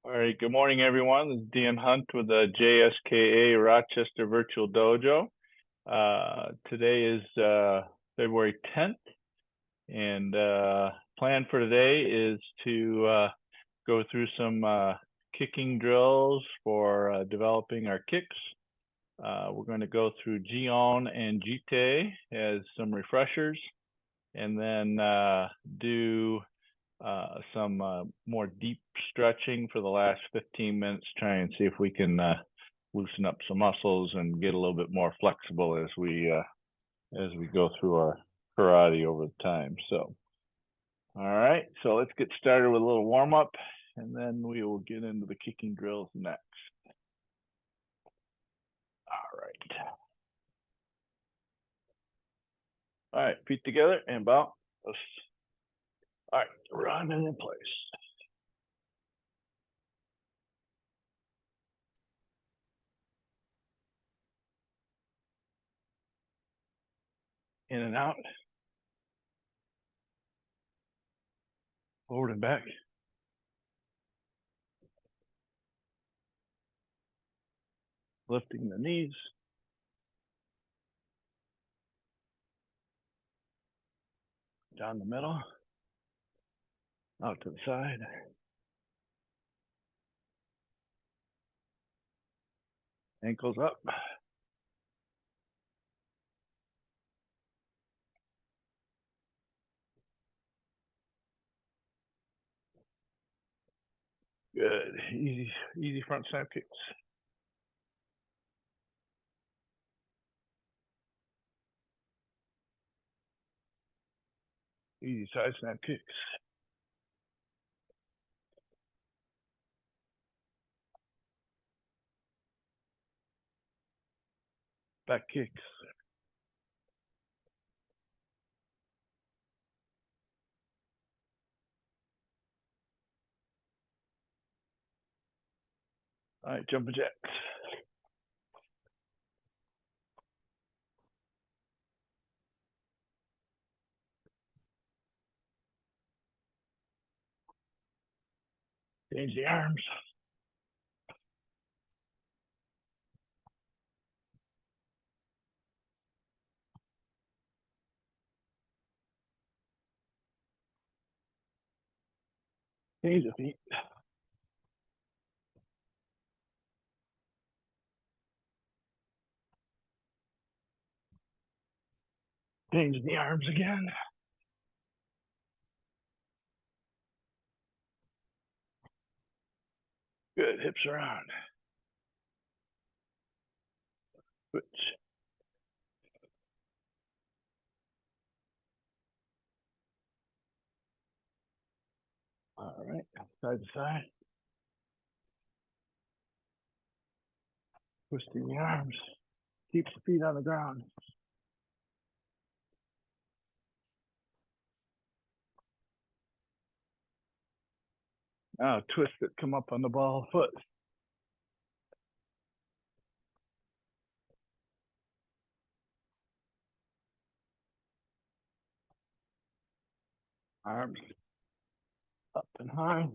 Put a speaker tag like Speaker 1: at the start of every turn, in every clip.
Speaker 1: All right, good morning, everyone. This is Dean Hunt with the JSKA Rochester Virtual Dojo. Today is February 10th, and plan for today is to go through some kicking drills for developing our kicks. We're going to go through Jion and Jitte as some refreshers, and then do some more deep stretching for the last 15 minutes, try and see if we can loosen up some muscles and get a little bit more flexible as we go through our karate over the time. So, all right, so let's get started with a little warm up, and then we will get into the kicking drills next. All right, feet together and bounce. All right, run in place. In and out. Forward and back. Lifting the knees. Down the middle. Out to the side. Ankles up. Good. Easy front snap kicks. Easy side snap kicks. Back kicks. All right, jumping jacks. Change the arms. Change the feet. Change the arms again. Good, hips around. Switch. All right, side to side. Twisting the arms. Keep the feet on the ground. Now twist it, come up on the ball foot. Arms up and high.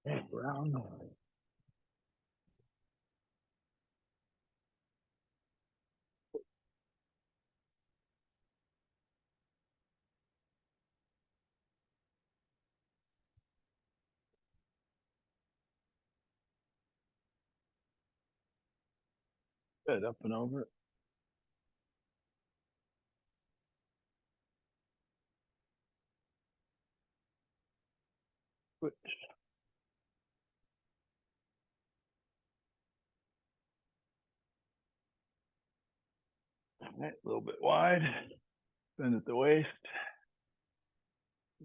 Speaker 1: And round. Good, up and over. Switch. All right, a little bit wide. Bend at the waist.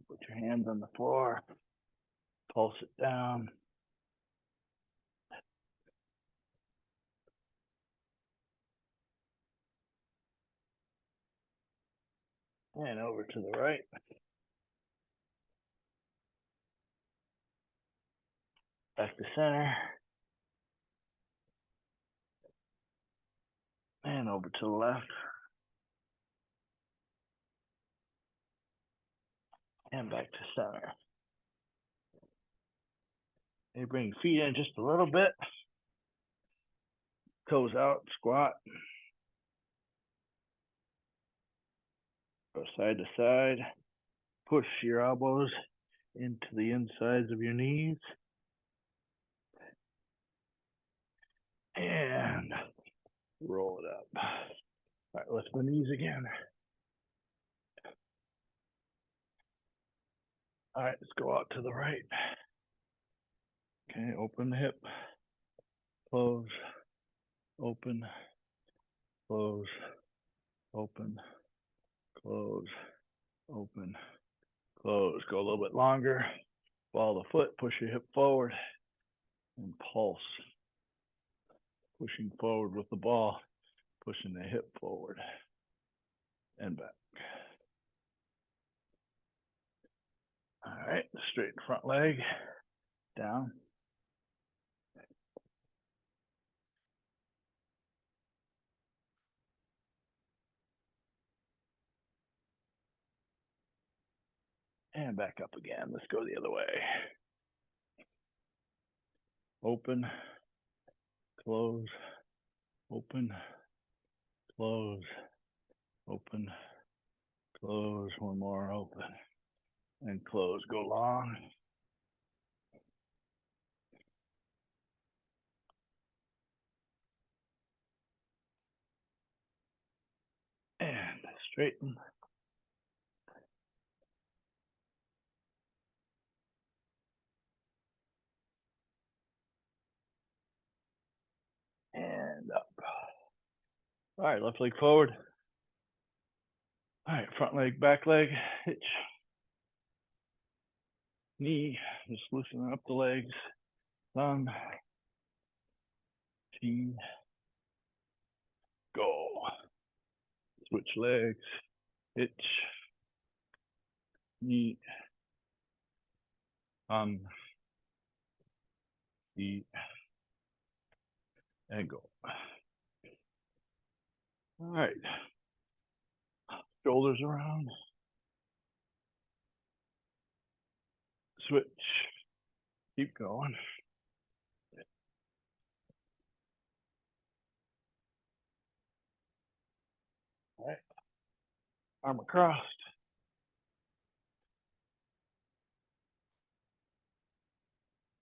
Speaker 1: Put your hands on the floor. Pulse it down. And over to the right. Back to center. And over to the left. And back to center. You bring feet in just a little bit. Toes out, squat. Go side to side. Push your elbows into the insides of your knees. And roll it up. All right, lift the knees again. All right, let's go out to the right. Okay, open the hip. Close. Open. Close. Open. Close. Open. Close. Go a little bit longer. Follow the foot. Push your hip forward. And pulse. Pushing forward with the ball. Pushing the hip forward. And back. All right, straighten front leg. Down. And back up again. Let's go the other way. Open. Close. Open. Close. Open. Close. One more. Open. And close. Go long. And straighten. And up. All right, left leg forward. All right, front leg, back leg, hitch. Knee, just loosen up the legs. Thumb. T. Go. Switch legs. Hitch. Knee. Thumb. T. And go. All right. Shoulders around. Switch. Keep going. All right. Arm across.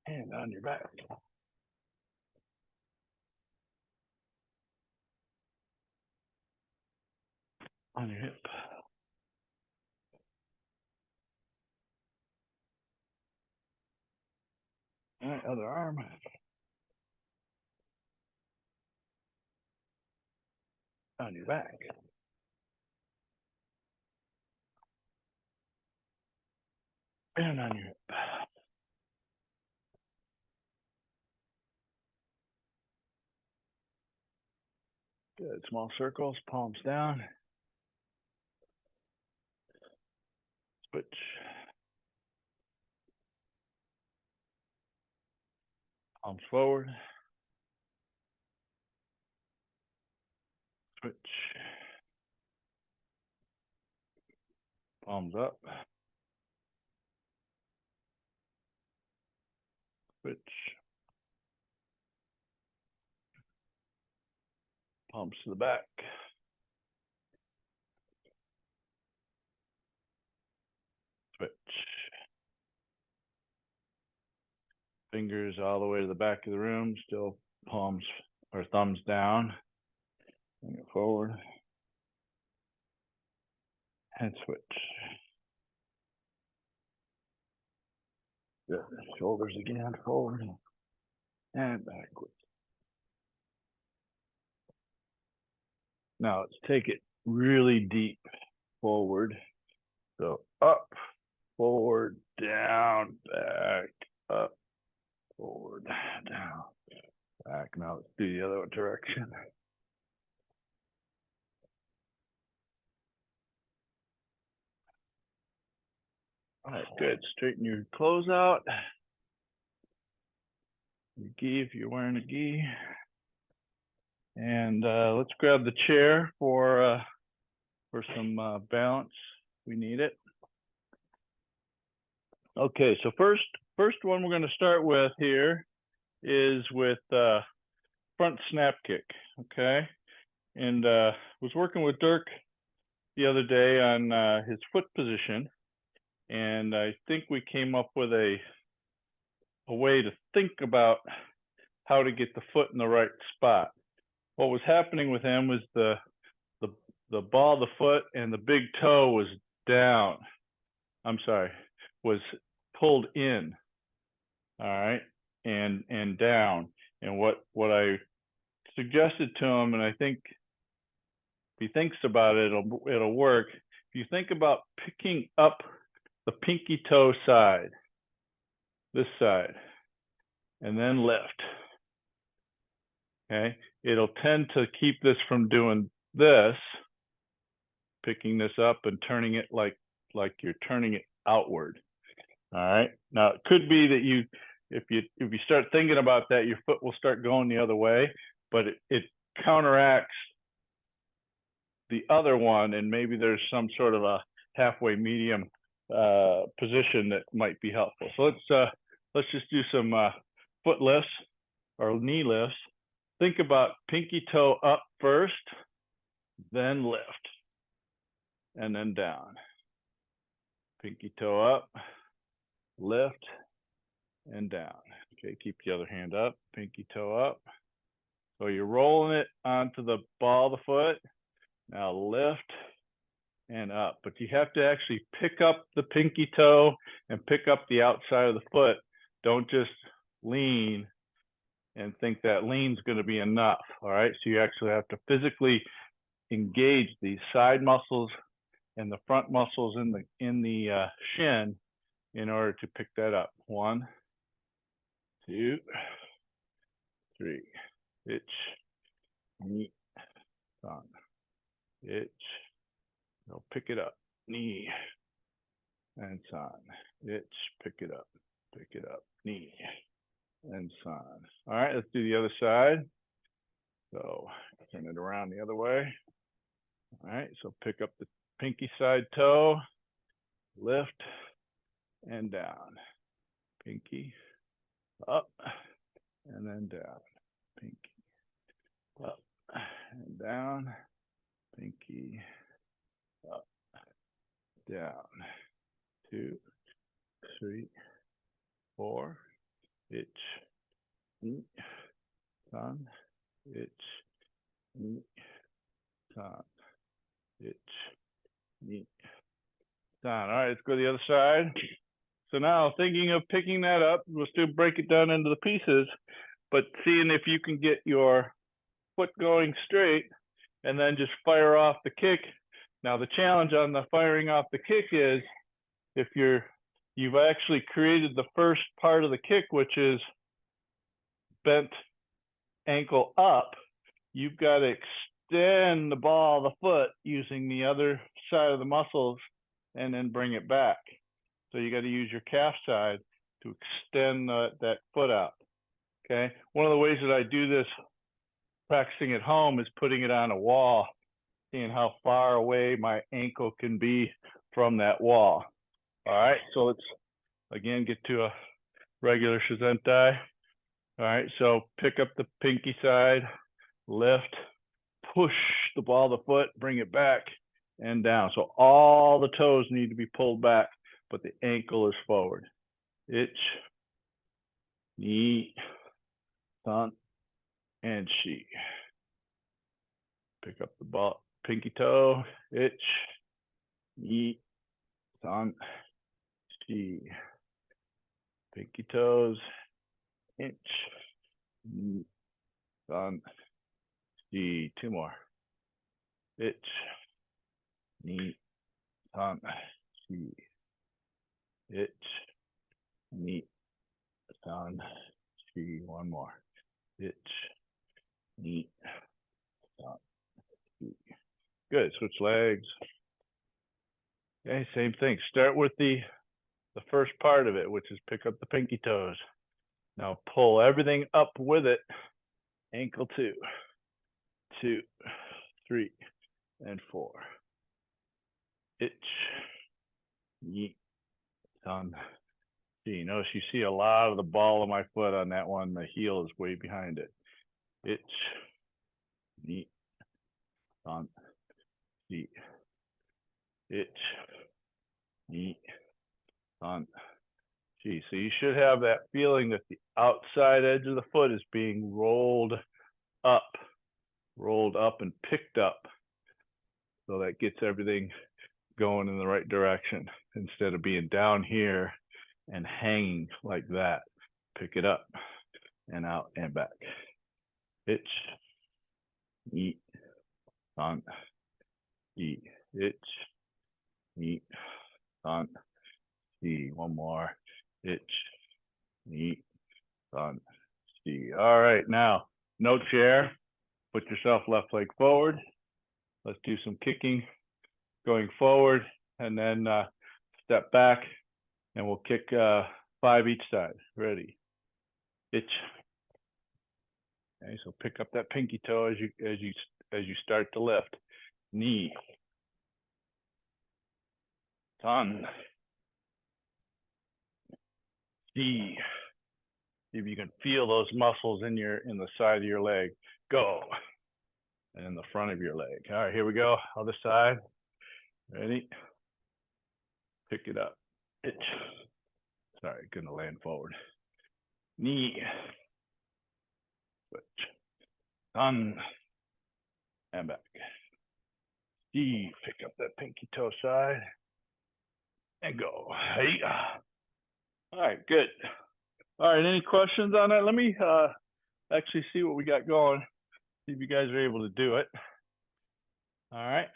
Speaker 1: And on your back. On your hip. All right, other arm. On your back. And on your hip. Good. Small circles, palms down. Switch. Palms forward. Switch. Palms up. Switch. Palms to the back. Switch. Fingers all the way to the back of the room. Still palms or thumbs down. Bring it forward. And switch. Good. Shoulders again, forward and backwards. Now let's take it really deep forward. So up, forward, down, back, up, forward, down, back. Now let's do the other direction. All right, good. Straighten your clothes out. Your gi if you're wearing a gi. And let's grab the chair for some balance. We need it. Okay, so first one we're going to start with here is with front snap kick. Okay, and was working with Dirk the other day on his foot position, and I think we came up with a way to think about how to get the foot in the right spot. What was happening with him was the ball of the foot and the big toe was down. I'm sorry, was pulled in. All right, and down. And what I suggested to him, and I think if he thinks about it, it'll work. If you think about picking up the pinky toe side, this side, and then lift. Okay, it'll tend to keep this from doing this, picking this up and turning it like you're turning it outward. All right. Now it could be that if you start thinking about that, your foot will start going the other way, but it counteracts the other one, and maybe there's some sort of a halfway medium position that might be helpful. So let's just do some foot lifts or knee lifts. Think about pinky toe up first, then lift, and then down. Pinky toe up, lift, and down. Okay, keep the other hand up, pinky toe up. So you're rolling it onto the ball of the foot. Now lift and up, but you have to actually pick up the pinky toe and pick up the outside of the foot. Don't just lean and think that lean's going to be enough. All right, so you actually have to physically engage the side muscles and the front muscles in the shin in order to pick that up. 1, 2, 3. Itch, knee, san. Itch. Now pick it up. Knee and san. Itch. Pick it up. Pick it up. Knee and san. All right, let's do the other side. So turn it around the other way. All right, so pick up the pinky side toe, lift, and down. Pinky up, and then down. Pinky up, and down. Pinky up, down. 2, 3, 4. Itch, knee, san. Itch, knee, san. Itch, knee, san. All right, let's go to the other side. So now, thinking of picking that up, we'll still break it down into the pieces, but seeing if you can get your foot going straight and then just fire off the kick. Now, the challenge on the firing off the kick is if you've actually created the first part of the kick, which is bent ankle up, you've got to extend the ball of the foot using the other side of the muscles and then bring it back. So you got to use your calf side to extend that foot out. Okay. One of the ways that I do this practicing at home is putting it on a wall, seeing how far away my ankle can be from that wall. All right. So let's again get to a regular shizentai. All right. So pick up the pinky side, lift, push the ball of the foot, bring it back and down. So all the toes need to be pulled back, but the ankle is forward. Itch, knee, san, and shi. Pick up the ball, pinky toe, itch, knee, san, shi. Pinky toes, itch, knee, san, shi. 2 more. Itch, knee, san, shi. Itch, knee, san, shi. 1 more. Itch, knee, san, shi. Good. Switch legs. Okay, same thing. Start with the first part of it, which is pick up the pinky toes. Now pull everything up with it. Ankle 2, 2, 3, and 4. Itch, knee, san, See, notice you see a lot of the ball of my foot on that one. The heel is way behind it. Itch, knee, on, see, itch, knee, on, see. So you should have that feeling that the outside edge of the foot is being rolled up and picked up. So that gets everything going in the right direction instead of being down here and hanging like that. Pick it up and out and back. Itch, knee, on, see, itch, knee, on, see. One more. Itch, knee, on, see. All right, now no chair. Put yourself left leg forward. Let's do some kicking going forward, and then step back, and we'll kick 5 each side. Ready? Itch. Okay, so pick up that pinky toe as you start to lift. Knee. Ton. See. See if you can feel those muscles in the side of your leg. Go. And in the front of your leg. All right, here we go. Other side. Ready? Pick it up. Itch. Sorry, gonna land forward. Knee. Switch. On. And back. D. Pick up that pinky toe side. And go. Hey. All right, good. All right, any questions on that? Let me actually see what we got going. See if you guys are able to do it. All right.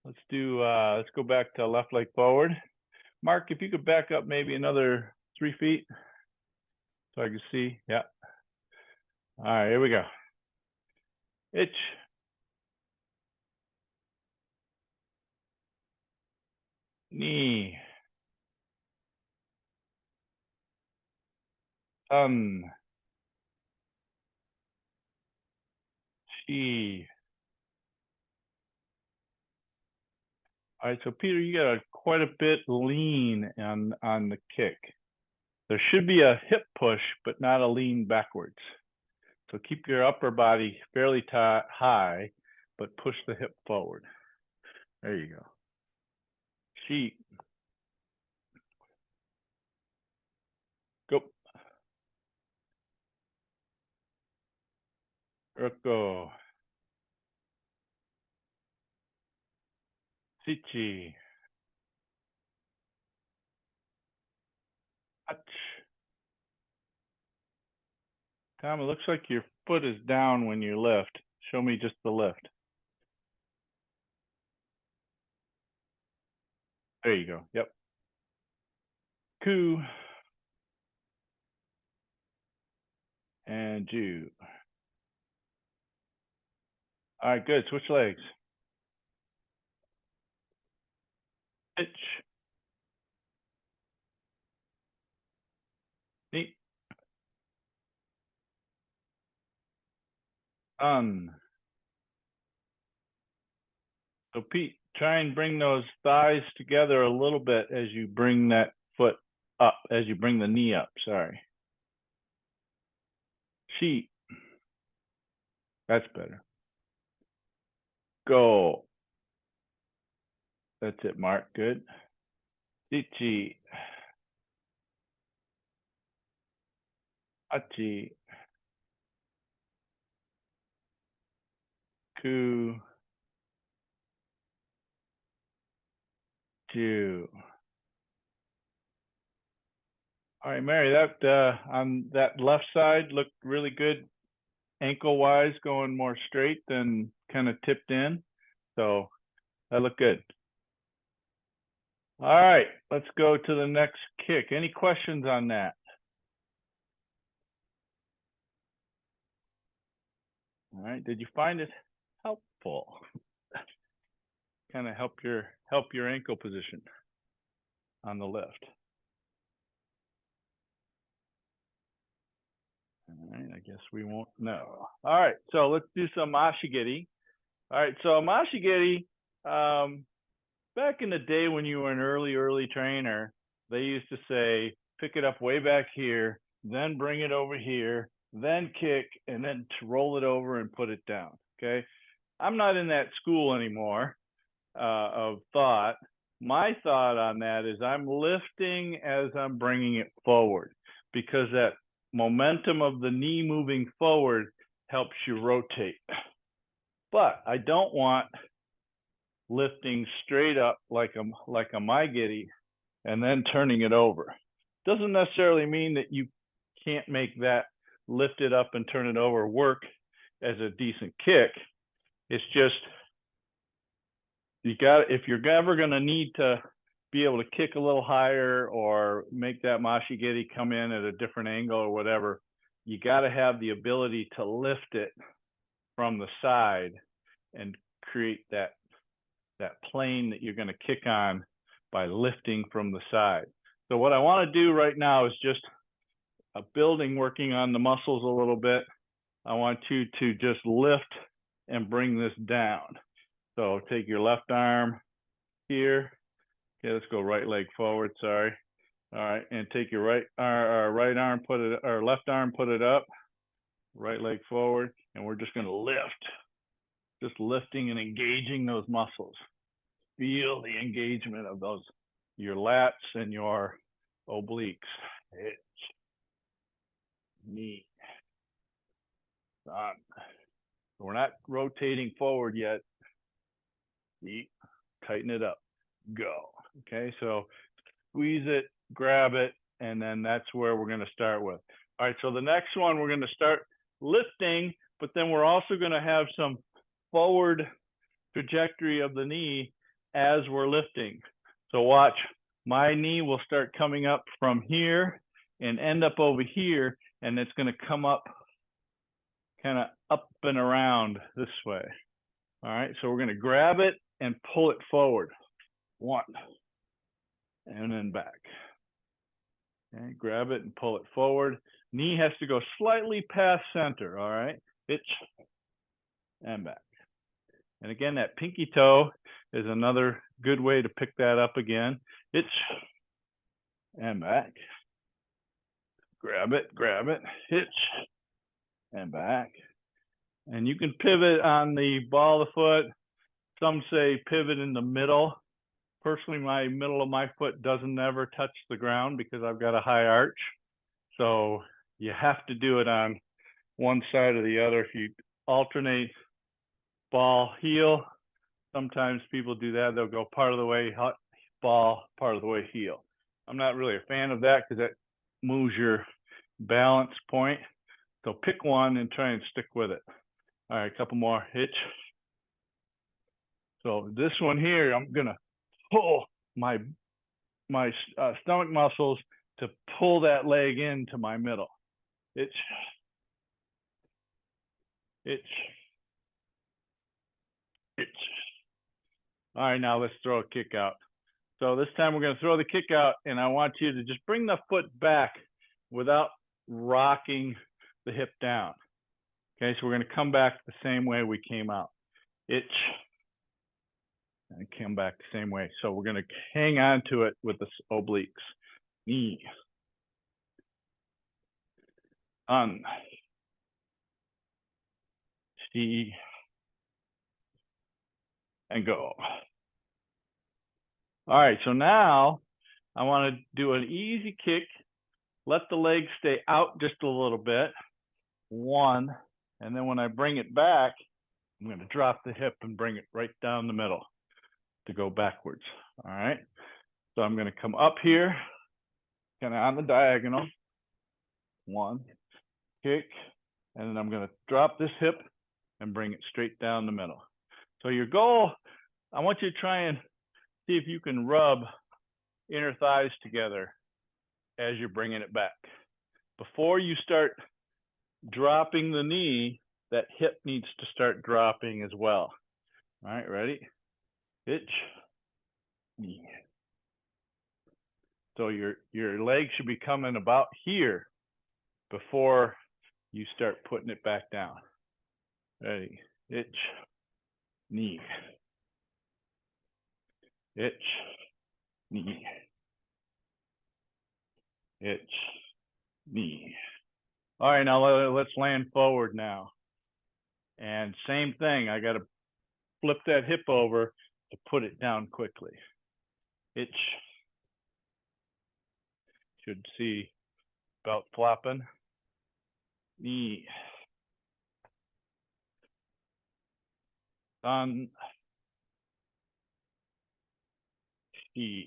Speaker 1: Let's go back to left leg forward. Mark, if you could back up maybe another 3 feet so I can see. Yeah. All right, here we go. Itch. Knee. Thumb. Chi. All right, so Peter, you got quite a bit lean on the kick. There should be a hip push, but not a lean backwards. So keep your upper body fairly high, but push the hip forward. There you go. Sheet. Go. Urko. Sichi. Hach. Tom, it looks like your foot is down when you lift. Show me just the lift. There you go. Yep. Ku. And Ju. All right, good. Switch legs. Pitch. Knee. On. So Pete, try and bring those thighs together a little bit as you bring that foot up, as you bring the knee up, sorry. Sheet. That's better. Go. That's it, Mark. Good. Ichi. Achi. Ku. Ju. All right, Mary, that on that left side looked really good ankle-wise, going more straight than kind of tipped in. So that looked good. All right, let's go to the next kick. Any questions on that? All right, did you find it helpful? Kind of help your ankle position on the lift. All right, I guess we won't know. All right, so let's do some Ashigiri. All right, so Ashigiri, back in the day when you were an early trainer, they used to say, pick it up way back here, then bring it over here, then kick, and then roll it over and put it down. Okay. I'm not in that school anymore of thought. My thought on that is I'm lifting as I'm bringing it forward, because that momentum of the knee moving forward helps you rotate. But I don't want lifting straight up like a maigiri and then turning it over. Doesn't necessarily mean that you can't make that lift it up and turn it over work as a decent kick. It's just, if you're ever going to need to be able to kick a little higher or make that mashigiri come in at a different angle or whatever, you got to have the ability to lift it from the side and create that plane that you're going to kick on by lifting from the side. So what I want to do right now is just a building, working on the muscles a little bit. I want you to just lift and bring this down. So take your left arm here. Okay, let's go right leg forward, sorry. All right, and take your right arm, put it, or left arm, put it up, right leg forward, and we're just gonna lift. Just lifting and engaging those muscles. Feel the engagement of those, your lats and your obliques. Hitch, knee, on. We're not rotating forward yet. Tighten it up, go. Okay, so squeeze it, grab it, and then that's where we're going to start with. All right, so the next one, we're going to start lifting, but then we're also going to have some forward trajectory of the knee as we're lifting. So watch, my knee will start coming up from here and end up over here, and it's going to come up kind of up and around this way. All right, so we're going to grab it and pull it forward. One, and then back. Okay, grab it and pull it forward. Knee has to go slightly past center, all right? Hitch, and back. And again, that pinky toe is another good way to pick that up again. Hitch, and back. Grab it, hitch, and back. And you can pivot on the ball of the foot. Some say pivot in the middle. Personally, my middle of my foot doesn't ever touch the ground because I've got a high arch. So you have to do it on one side or the other. If you alternate ball, heel, sometimes people do that. They'll go part of the way ball, part of the way heel. I'm not really a fan of that because that moves your balance point. So pick one and try and stick with it. All right, a couple more. Hitch. So this one here, I'm gonna pull my stomach muscles to pull that leg into my middle. Hitch. Hitch. Hitch. All right, now let's throw a kick out. So this time we're going to throw the kick out, and I want you to just bring the foot back without rocking the hip down. Okay, so we're going to come back the same way we came out. Itch, and come back the same way. So we're going to hang on to it with the obliques. Knee, un, see, and go. All right, so now I want to do an easy kick. Let the leg stay out just a little bit. One, and then when I bring it back, I'm going to drop the hip and bring it right down the middle to go backwards. All right, so I'm going to come up here, kind of on the diagonal. One, kick, and then I'm going to drop this hip and bring it straight down the middle. So your goal, I want you to try and see if you can rub inner thighs together as you're bringing it back. Before you start dropping the knee, that hip needs to start dropping as well. All right, ready? Hitch, knee. So your leg should be coming about here before you start putting it back down. Ready? Hitch, knee. itch, knee, itch, knee. All right, now let's land forward now. And same thing, I got to flip that hip over to put it down quickly. Itch. Should see belt flopping. Knee. Sun. Chi.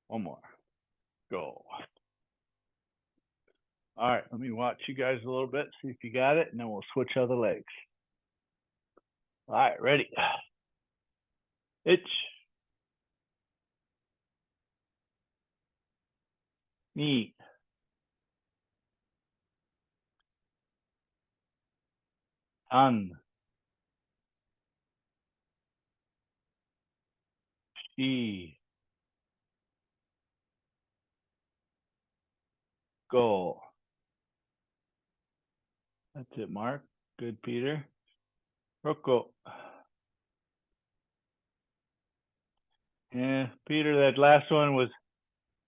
Speaker 1: One more. Go. All right, let me watch you guys a little bit, see if you got it, and then we'll switch other legs. All right, ready. Itch. Knee. Sun. Chi. Go. That's it, Mark. Good, Peter. Roko. Yeah, Peter, that last one was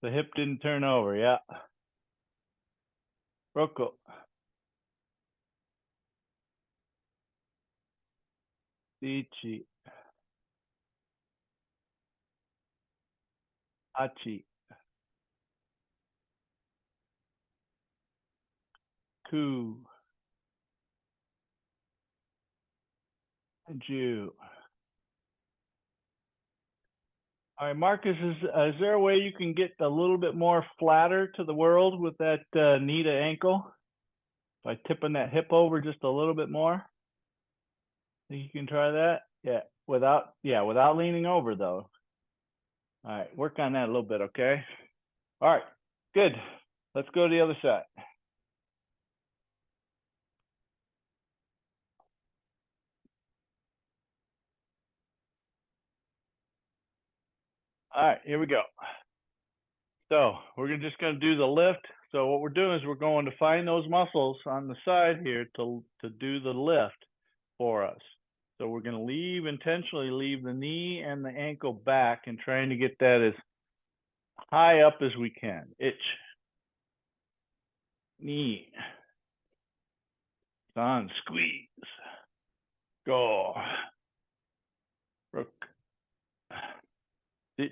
Speaker 1: the hip didn't turn over. Yeah. Roko. Ichi. Hachi. Ku. Ju. All right, Marcus, is there a way you can get a little bit more flatter to the world with that knee to ankle? By tipping that hip over just a little bit more? Think you can try that? Yeah, without leaning over though. All right, work on that a little bit, okay? All right, good. Let's go to the other side. All right, here we go. So we're just going to do the lift. So what we're doing is we're going to find those muscles on the side here to do the lift for us. So we're going to intentionally leave the knee and the ankle back and trying to get that as high up as we can. Itch. Knee. Sun. Squeeze. Go. Rook. Itch.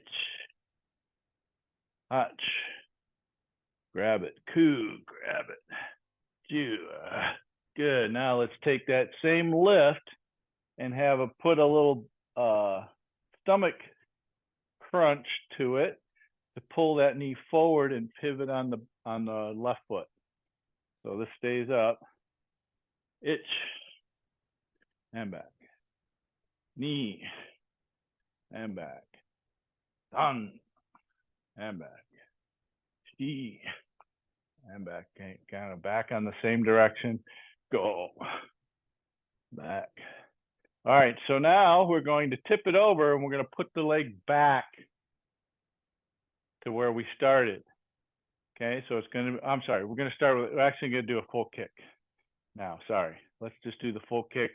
Speaker 1: Hotch. Grab it. Ku. Grab it. Ju. Good. Now let's take that same lift and put a little stomach crunch to it to pull that knee forward and pivot on the left foot. So this stays up. Itch. And back. Knee. And back. Sun. And back. Chi. And back. Kind of back on the same direction. Go. Back. All right, so now we're going to tip it over and we're going to put the leg back to where we started. Okay, so it's going to, I'm sorry, we're going to start with, we're actually going to do a full kick now. Sorry, let's just do the full kick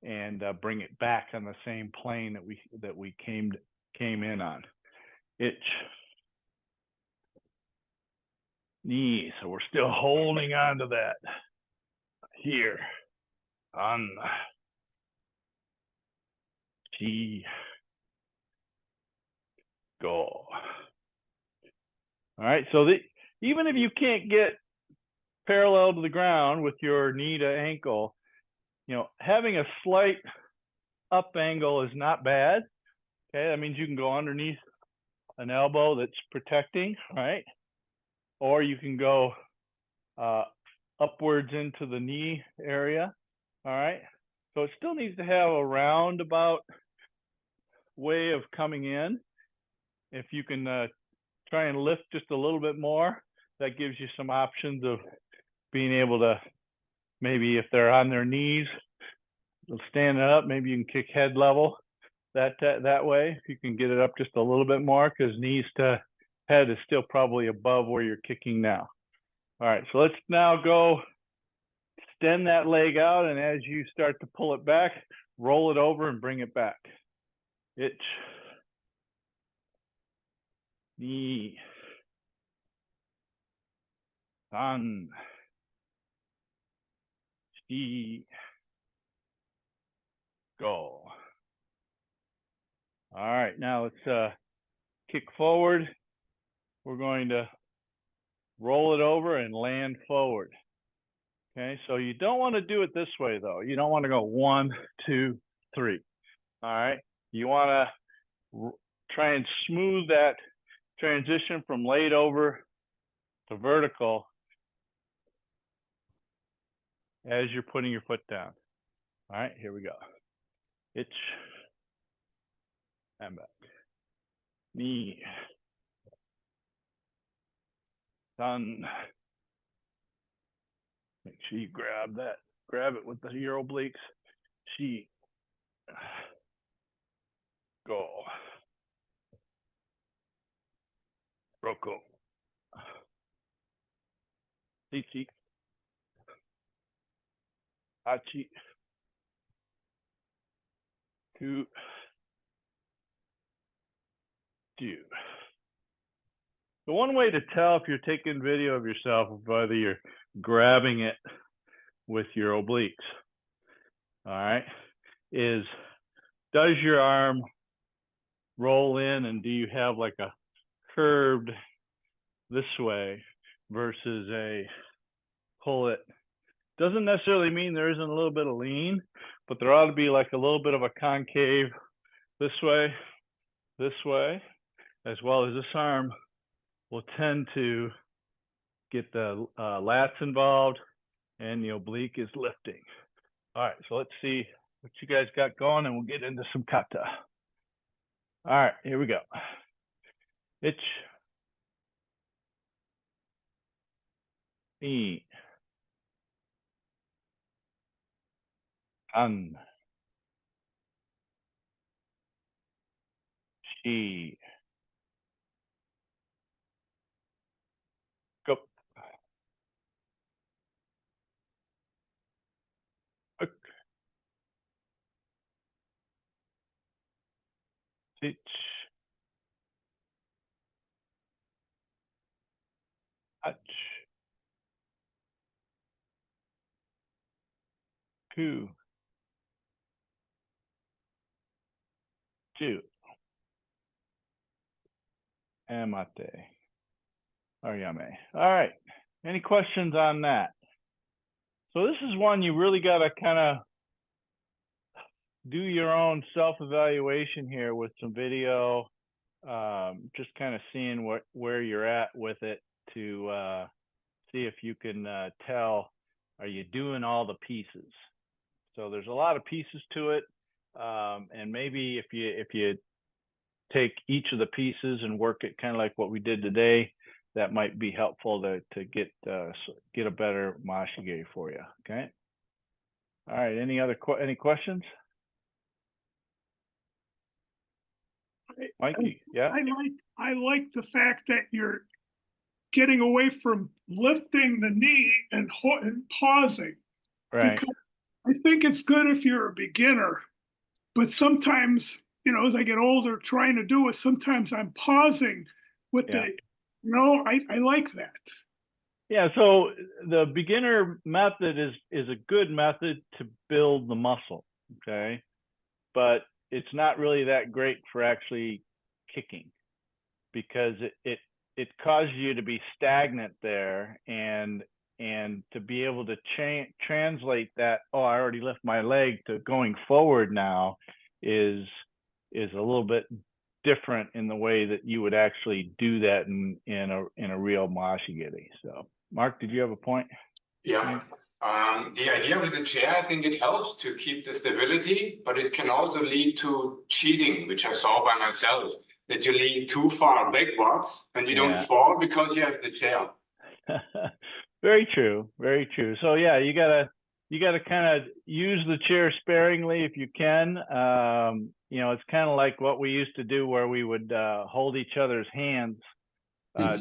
Speaker 1: and bring it back on the same plane that we came in on. Itch. Knee, so we're still holding on to that. Here. On. Chi. Go. All right, so even if you can't get parallel to the ground with your knee to ankle, having a slight up angle is not bad. Okay, that means you can go underneath an elbow that's protecting, right? Or you can go upwards into the knee area, all right? So it still needs to have a roundabout way of coming in. If you can try and lift just a little bit more, that gives you some options of being able to, maybe if they're on their knees, standing up, maybe you can kick head level that way. If you can get it up just a little bit more, because knees to head is still probably above where you're kicking now. All right, so let's now go extend that leg out, and as you start to pull it back, roll it over and bring it back. Ich, ni, san, shi, go. All right, now let's kick forward. We're going to roll it over and land forward. Okay, so you don't want to do it this way though. You don't want to go 1, 2, 3. All right, you want to try and smooth that transition from laid over to vertical as you're putting your foot down. All right, here we go. Ich, and back. Ni, san. Make sure you grab it with your obliques. Shi, go. Roko. Ichi. Hachi. Ku. Do. The one way to tell if you're taking video of yourself is whether you're grabbing it with your obliques, all right, is does your arm roll in and do you have like a curved this way versus a pull it? Doesn't necessarily mean there isn't a little bit of lean, but there ought to be like a little bit of a concave this way, as well as this arm will tend to get the lats involved and the oblique is lifting. All right, so let's see what you guys got going and we'll get into some kata. All right, here we go. Ich, ni, san, shi, go. Uk, ich, ach, ku, ju, amate, aryame. All right, any questions on that? So this is one you really got to kind of do your own self-evaluation here with some video, just kind of seeing where you're at with it to see if you can tell, are you doing all the pieces? So there's a lot of pieces to it, and maybe if you take each of the pieces and work it kind of like what we did today, that might be helpful to get a better mashige for you. Okay. All right. Any questions? Mikey, yeah.
Speaker 2: I like the fact that you're getting away from lifting the knee and pausing.
Speaker 1: Right.
Speaker 2: Because I think it's good if you're a beginner, but sometimes, as I get older, trying to do it, sometimes I'm pausing with I like that.
Speaker 1: Yeah, so the beginner method is a good method to build the muscle, okay? But it's not really that great for actually kicking because it causes you to be stagnant there and to be able to translate that, oh, I already lift my leg, to going forward now is a little bit different in the way that you would actually do that in a real mashigiri. So Mark, did you have a point?
Speaker 3: Yeah, the idea with the chair, I think it helps to keep the stability, but it can also lead to cheating, which I saw by myself, that you lean too far backwards and you don't fall because you have the chair.
Speaker 1: Very true, very true. So yeah, you gotta kind of use the chair sparingly if you can. It's kind of like what we used to do where we would hold each other's hands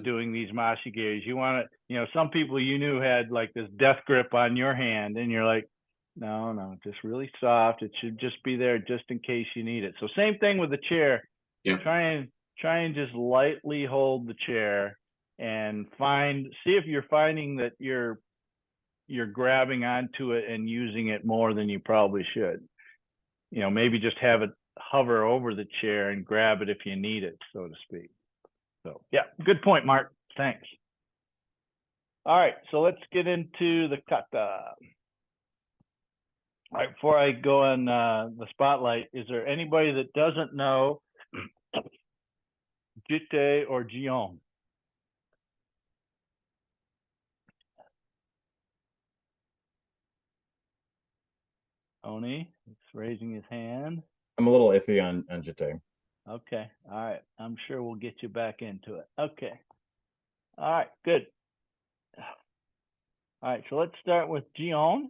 Speaker 1: doing these mashigiris. You want to, some people you knew had like this death grip on your hand, and you're like, No, just really soft. It should just be there just in case you need it. So same thing with the chair.
Speaker 3: Yeah.
Speaker 1: Try and just lightly hold the chair and see if you're finding that you're grabbing onto it and using it more than you probably should. You know, maybe just have it hover over the chair and grab it if you need it, so to speak. So yeah, good point, Mark. Thanks. All right, so let's get into the kata. All right, before I go on the spotlight, is there anybody that doesn't know Jitte or Jion? Oni is raising his hand.
Speaker 4: I'm a little iffy on Jitte.
Speaker 1: Okay, all right. I'm sure we'll get you back into it. Okay. All right, good. All right, so let's start with Jion.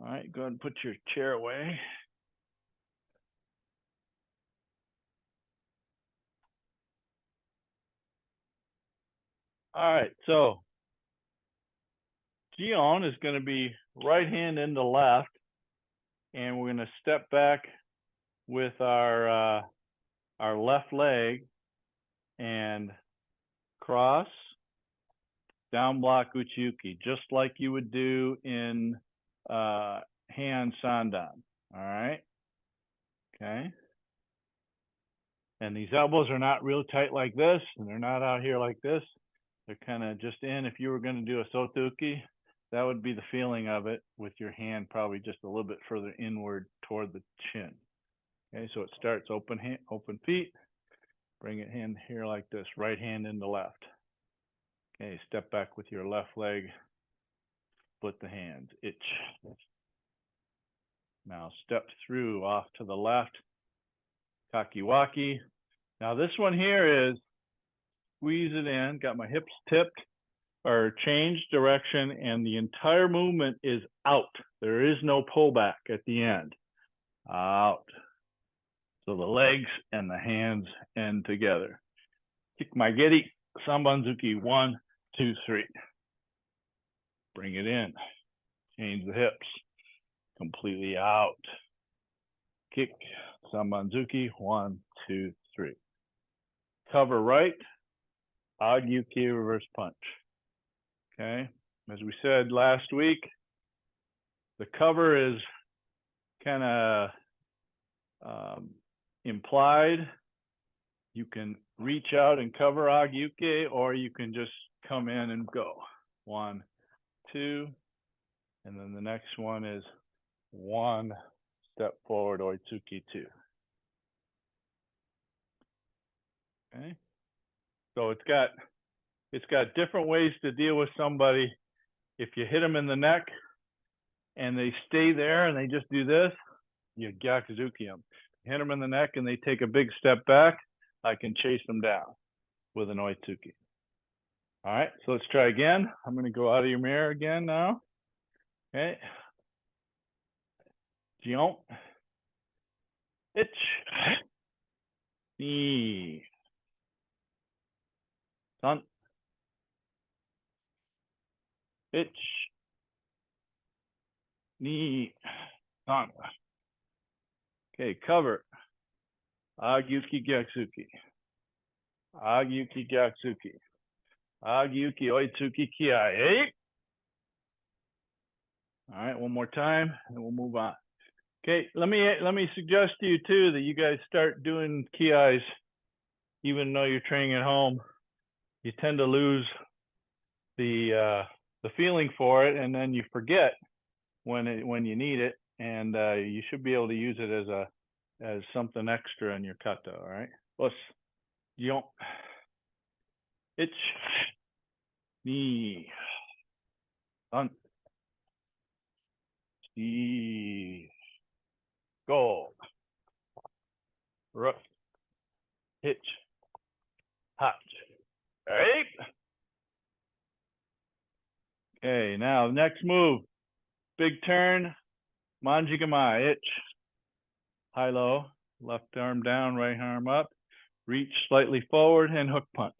Speaker 1: All right, go ahead and put your chair away. All right, so Jion is going to be right hand into left, and we're going to step back with our left leg and cross, down block uchiuki, just like you would do in hand sandan. All right. Okay. And these elbows are not real tight like this, and they're not out here like this. They're kind of just in. If you were going to do a sotuki, that would be the feeling of it, with your hand probably just a little bit further inward toward the chin. Okay, so it starts open hand, open feet. Bring it hand here like this, right hand into left. Okay, step back with your left leg, split the hands, itch. Now step through off to the left, kakiwaki. Now this one here is squeeze it in, got my hips tipped or changed direction, and the entire movement is out. There is no pullback at the end. Out. So the legs and the hands end together. Kikmaigeri, Sambanzuki, 1, 2, 3. Bring it in. Change the hips. Completely out. Kick, Sambanzuki, 1, 2, 3. Cover right, Agyuki reverse punch. Okay, as we said last week, the cover is kind of implied. You can reach out and cover Agyuki, or you can just come in and go. 1, 2, and then the next one is 1 step forward, Oitsuki 2. Okay, so it's got different ways to deal with somebody. If you hit them in the neck and they stay there and they just do this, you gyakuzuki them. Hit them in the neck and they take a big step back, I can chase them down with an oitsuki. All right, so let's try again. I'm going to go out of your mirror again now. Okay. Jion. Itch. Ni. San. Itch. Ni. San. Okay, cover. Agyuki gyatsuki. Agyuki gyatsuki. Agyuki oitsuki kiai. All right, one more time, and we'll move on. Okay, let me suggest to you too that you guys start doing kiais, even though you're training at home. You tend to lose the feeling for it, and then you forget when you need it, and you should be able to use it as something extra in your kata. All right, let's Jion. Itch. Ni. San. Steve. Go. Rook. Hitch. Hot. All right. Okay, now next move. Big turn. Manjigamai. Itch. High low. Left arm down, right arm up. Reach slightly forward and hook punch.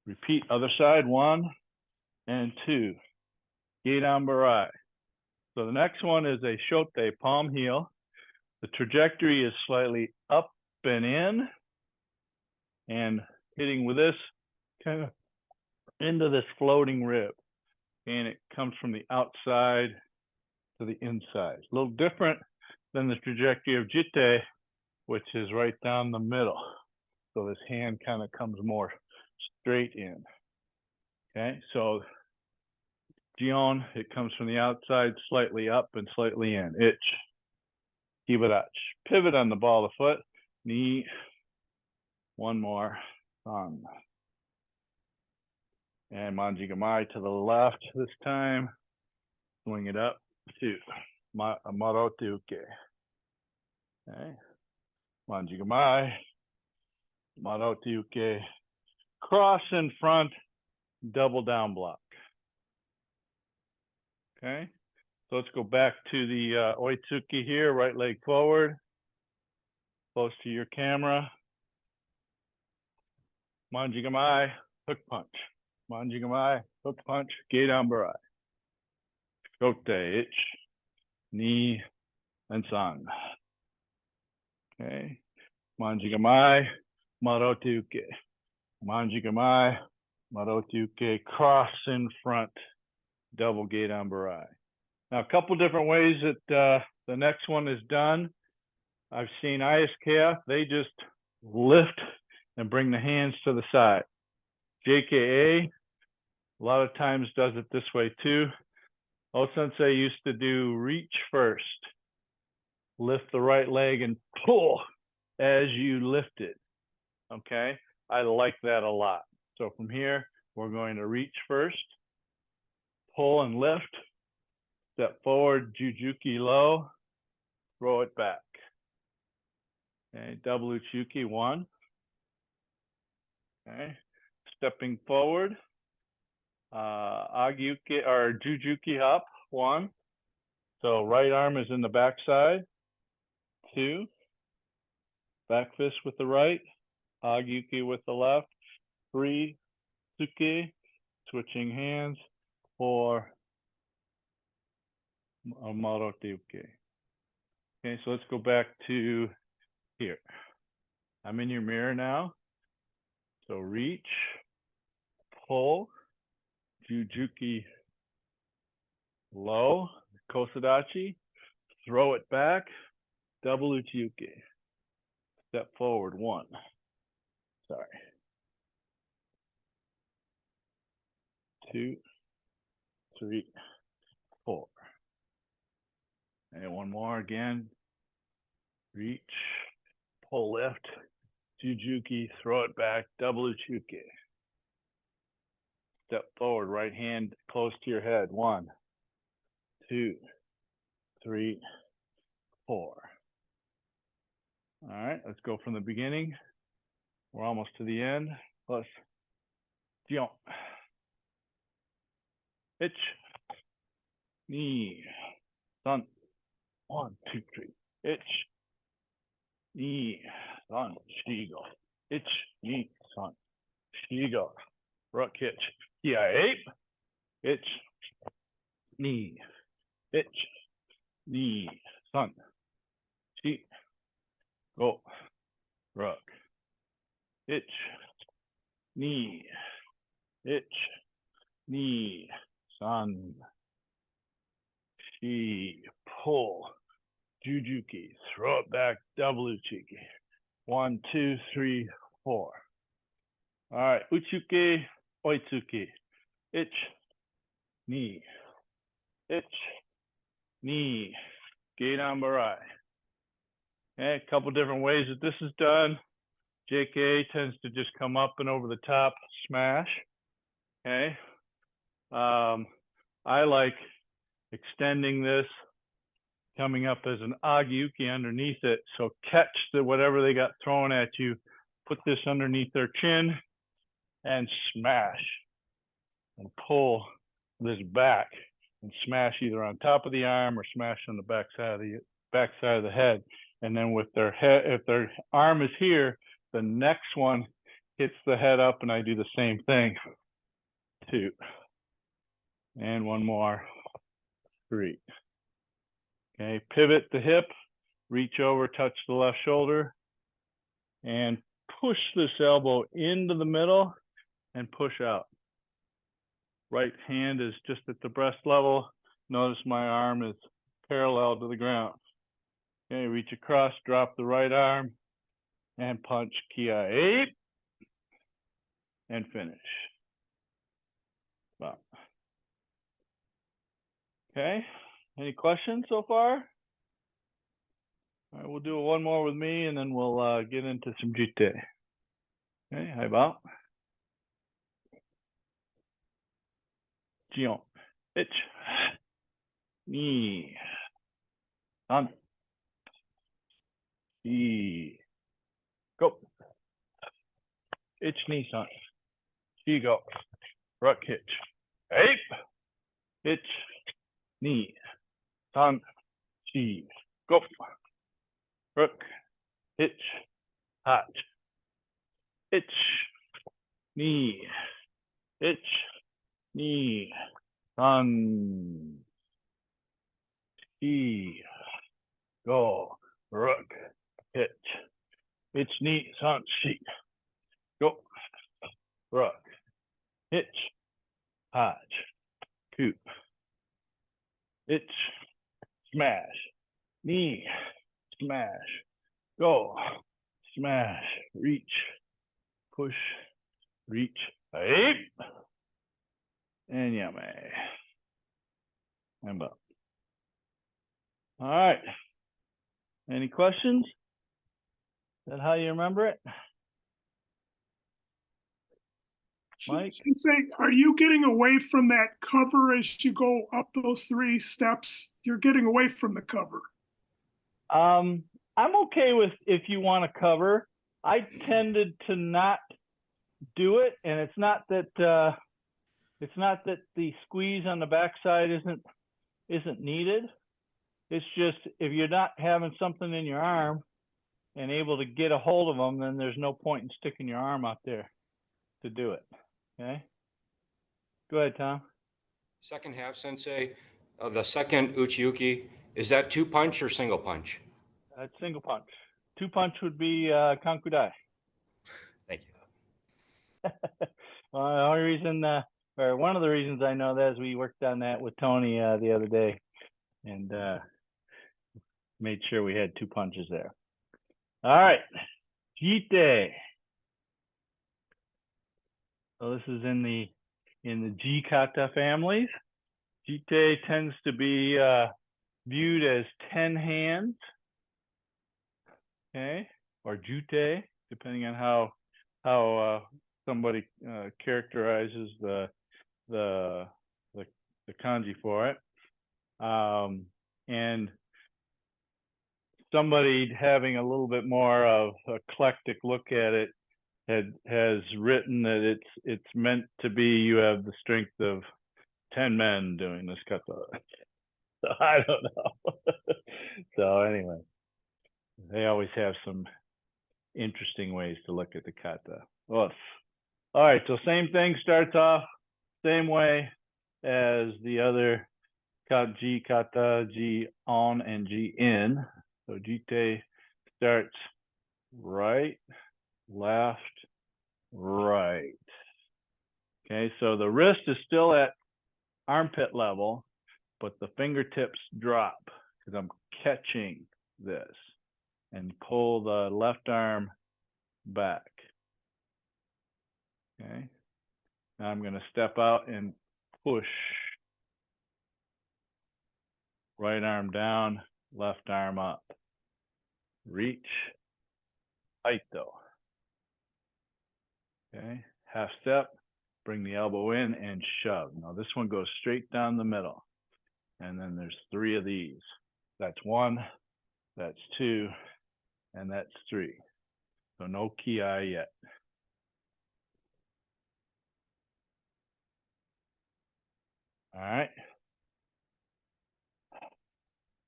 Speaker 1: Repeat other side. 1, and 2. Geidan Barai. So the next one is a shote, palm heel. The trajectory is slightly up and in, and hitting with this kind of into this floating rib. And it comes from the outside to the inside. A little different than the trajectory of Jitte, which is right down the middle. So this hand kind of comes more straight in. Okay, so Jion, it comes from the outside, slightly up and slightly in. Ich. Kibarach. Pivot on the ball of the foot. Knee. One more. San. And Manjigamai to the left this time. Swing it up to Marote Uke. Okay. Manjigamai. Marote Uke. Cross in front. Double down block. Okay. So let's go back to the Oitsuki here. Right leg forward. Close to your camera. Manjigamai. Hook punch. Manjigamai. Hook punch. Geidan Barai. Shote, ich, knee, and san. Okay. Manjigamai, Marote Uke. Manjigamai, Marote Uke. Cross in front. Double Geidan Barai. Now, a couple different ways that the next one is done. I've seen JSKA, they just lift and bring the hands to the side. JKA, a lot of times does it this way too. O-sensei used to do reach first. Lift the right leg and pull as you lift it. Okay, I like that a lot. So from here, we're going to reach first, pull and lift, step forward, Jujuki low, throw it back. Okay, double Uchuki, 1. Okay, stepping forward, Agyuki or Jujuki up, 1. So right arm is in the back side, 2. Back fist with the right, Agyuki with the left, 3, Tsuki, switching hands, 4, Marote Uke. Okay, so let's go back to here. I'm in your mirror now. So reach, pull, Jujuki low, Kosadachi, throw it back, double Uchiuke. Step forward, 1. Sorry. 2, 3, 4. And one more again. Reach, pull lift, Jujuki, throw it back, double Uchuke. Step forward, right hand close to your head. 1, 2, 3, 4. All right, let's go from the beginning. We're almost to the end. Plus, Jion. Ich, knee, san. 1, 2, 3. Ich, knee, san, shigo. Ich, knee, san, shigo. Rook hitch. Yeah, 8. Ich, knee. Ich, knee, san. Shi, go. Rook. Ich, knee. Ich, knee, san. Shi, pull. Jujuki, throw it back, double Uchiki. 1, 2, 3, 4. All right, Uchuke, Oitsuki. Ich, knee. Ich, knee. Geidan Barai. Okay, a couple different ways that this is done. JKA tends to just come up and over the top, smash. Okay. I like extending this, coming up as an Agyuki underneath it. So catch whatever they got thrown at you, put this underneath their chin and smash and pull this back and smash either on top of the arm or smash on the back side of the head. And then with their head, if their arm is here, the next one hits the head up and I do the same thing. 2, And one more. 3. Okay, pivot the hip, reach over, touch the left shoulder, and push this elbow into the middle and push out. Right hand is just at the breast level. Notice my arm is parallel to the ground. Okay, reach across, drop the right arm, and punch Kia 8, and finish. Wow. Okay, any questions so far? All right, we'll do one more with me, and then we'll get into some jitte. Okay, how about? Jion, Jitte, Ni, San, Shi, go. Jitte, Ni, San, Shi, go. Ruck hitch. Ape. Hitch. Ni. San. Shi. Go. Ruck. Hitch. Hot. Hitch. Ni. Hitch. Ni. San. Shi. Go. Ruck. Hitch. Hitch. Ni. San. Shi. Go. Ruck. Hitch. Hot. Coop. Hitch. Smash. Knee. Smash. Go. Smash. Reach. Push. Reach. Ape. And yame. And up. All right. Any questions? Is that how you remember it? Mike?
Speaker 2: Sensei, are you getting away from that cover as you go up those 3 steps? You're getting away from the cover.
Speaker 1: I'm okay with if you want to cover. I tended to not do it, and it's not that the squeeze on the backside isn't needed. It's just if you're not having something in your arm and able to get a hold of them, then there's no point in sticking your arm out there to do it. Okay. Go ahead, Tom.
Speaker 5: Second half, Sensei, of the second Uchiuki, is that 2 punch or single punch?
Speaker 1: That's single punch. 2 punch would be kankudai.
Speaker 5: Thank you.
Speaker 1: The only reason, or one of the reasons I know that is we worked on that with Tony the other day, and made sure we had 2 punches there. All right, jitte. So this is in the Jitte Kata families. Jitte tends to be viewed as 10 hands, okay, or jute, depending on how somebody characterizes the kanji for it. And somebody having a little bit more of eclectic look at it has written that it's meant to be you have the strength of 10 men doing this kata. So I don't know. So anyway, they always have some interesting ways to look at the kata. Oof. All right, so same thing, starts off same way as the other jitte kata, Jion and Jitte. So jitte starts right, left, right. Okay, so the wrist is still at armpit level, but the fingertips drop because I'm catching this, and pull the left arm back. Okay, now I'm going to step out and push. Right arm down, left arm up. Reach, aito. Okay, half step, bring the elbow in and shove. Now this one goes straight down the middle. And then there's 3 of these. That's 1, that's 2, and that's 3. So no ki yet. All right.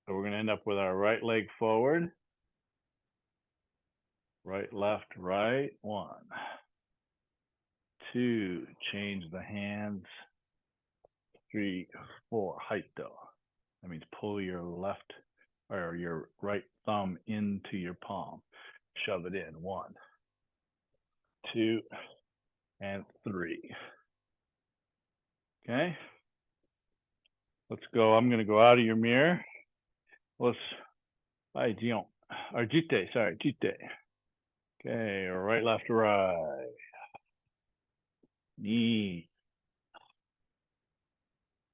Speaker 1: So we're going to end up with our right leg forward. Right, left, right. 1, 2, change the hands. 3, 4, haito. That means pull your left or your right thumb into your palm. Shove it in. 1, 2, and 3. Okay. Let's go. I'm going to go out of your mirror. Let's, hi, Jion, or Jitte, sorry, Jitte. Okay, right, left, right. Knee.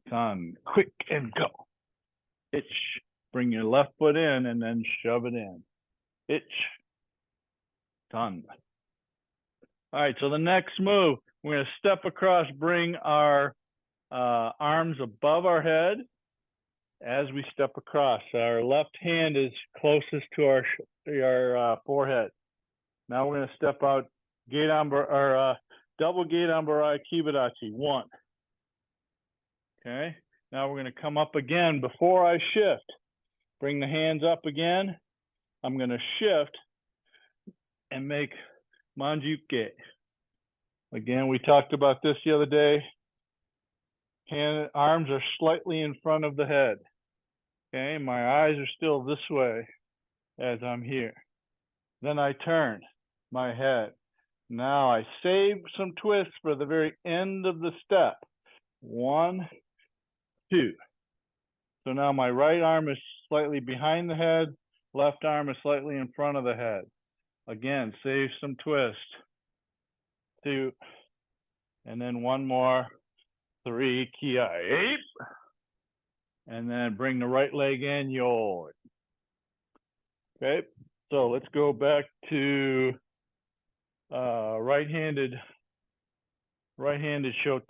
Speaker 1: Sun, quick and go. Itch. Bring your left foot in and then shove it in. Itch. Done. All right, so the next move, we're going to step across, bring our arms above our head as we step across. Our left hand is closest to our forehead. Now we're going to step out, double gate ambarai kibadachi. 1. Okay, now we're going to come up again before I shift. Bring the hands up again. I'm going to shift and make manjuke. Again, we talked about this the other day. Arms are slightly in front of the head. Okay, my eyes are still this way as I'm here. Then I turn my head. Now I save some twists for the very end of the step. 1, 2. So now my right arm is slightly behind the head, left arm is slightly in front of the head. Again, save some twist. 2, and then 1 more. 3, kia, 8. And then bring the right leg in, yo. Okay, so let's go back to right-handed shote.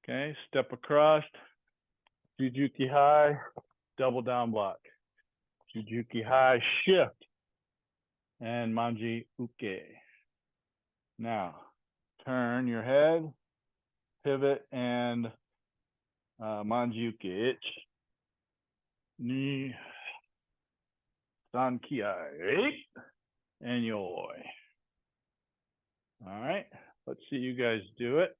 Speaker 1: Okay, step across, Jujuki high, double down block. Jujuki high, shift, and manji uke. Now, turn your head, pivot, and manji uke. Itch, ni, san kiai, and yoi. All right, let's see you guys do it.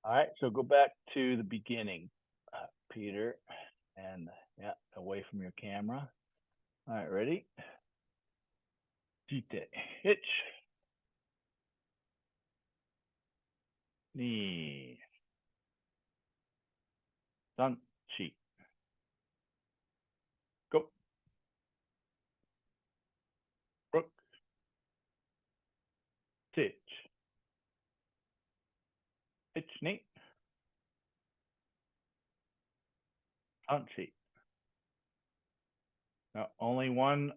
Speaker 1: All right, so go back to the beginning, Peter, and yeah, away from your camera. All right, ready? Jitte, hitch, knee, sun, chi, go, brook, titch, hitch, knee, chi. Now, only one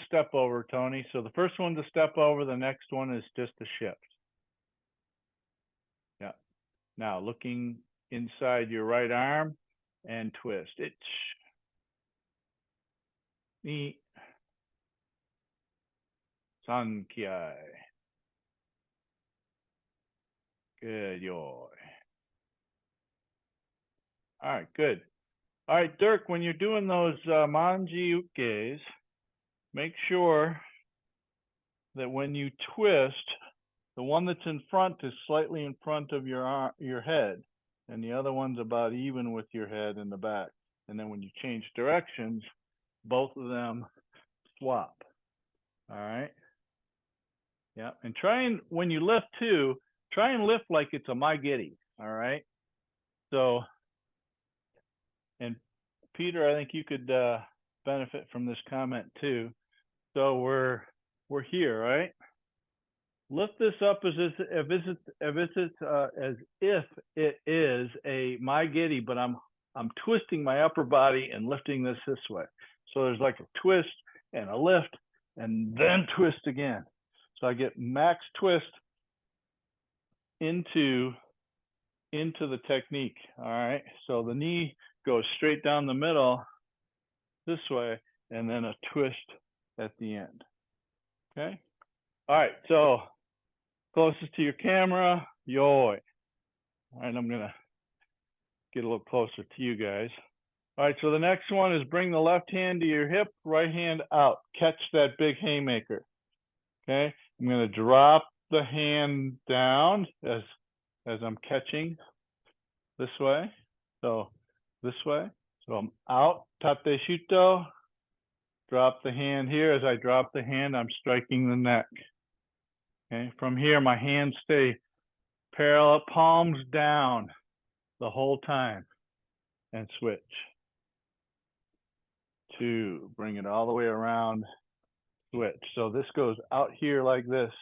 Speaker 1: step over, Tony. So the first one's a step over. The next one is just a shift. Yeah. Now looking inside your right arm and twist. Itch, knee, san kiai. Good, yoi. All right, good. All right, Dirk, when you're doing those manji ukes, make sure that when you twist, the one that's in front is slightly in front of your head, and the other one's about even with your head in the back. And then when you change directions, both of them swap. All right. Yeah, and when you lift too, try and lift like it's a maigiri. All right. So, and Peter, I think you could benefit from this comment too. So we're here, right? Lift this up as if it is a maigiri, but I'm twisting my upper body and lifting this way. So there's like a twist and a lift and then twist again. So I get max twist into the technique. All right. So the knee goes straight down the middle this way and then a twist at the end. Okay. All right. So closest to your camera, yoi. All right, I'm gonna get a little closer to you guys. All right, so the next one is bring the left hand to your hip, right hand out. Catch that big haymaker. Okay, I'm going to drop the hand down as I'm catching this way. So this way. So I'm out, tate shuto. Drop the hand here. As I drop the hand, I'm striking the neck. Okay. From here, my hands stay parallel, palms down the whole time, and switch. 2, bring it all the way around, switch. So this goes out here like this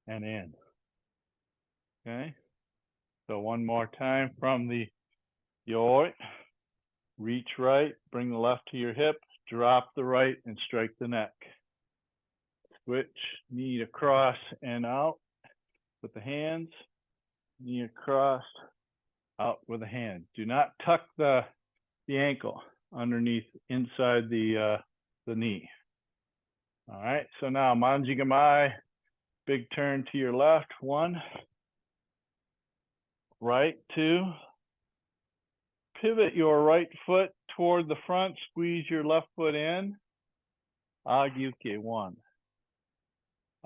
Speaker 1: and in. Okay. So one more time from the yoi. Reach right, bring the left to your hip, drop the right and strike the neck. Switch, knee across and out with the hands, knee across, out with the hand. Do not tuck the ankle underneath, inside the knee. All right, so now manji gamai, big turn to your left, 1, right, 2, pivot your right foot toward the front, squeeze your left foot in, agyuki 1,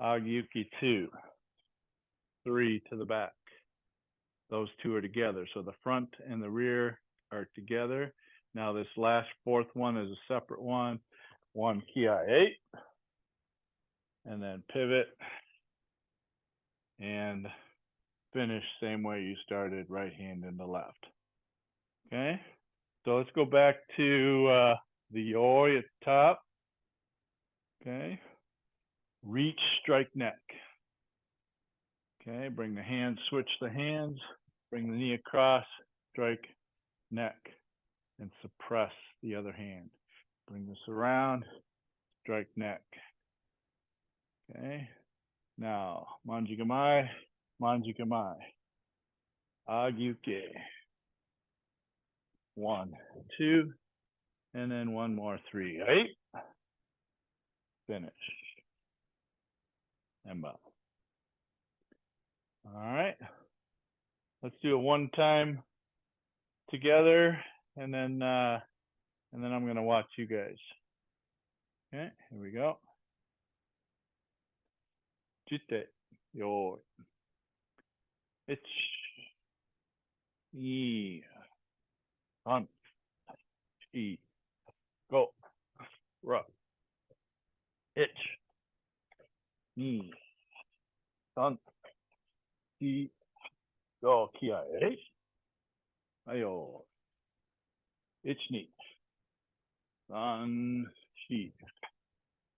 Speaker 1: agyuki 2, 3 to the back. Those 2 are together, so the front and the rear are together. Now this last 4th one is a separate one. 1 ki 8, and then pivot and finish same way you started, right hand in the left. Okay, so let's go back to the yoi at the top. Okay, reach, strike neck. Okay, bring the hands, switch the hands, bring the knee across, strike neck, and suppress the other hand. Bring this around, strike neck. Okay, now manji gamai, agyuke. 1, 2, and then one more, 3, 8. Finish. And bow. All right. Let's do it one time together, and then I'm gonna watch you guys. Okay, here we go. Jitte, yoi. Ich, ni, han, chi, go, ra. Ich, ni, han, chi, go, kia, ayo. Ich, ni, han, chi,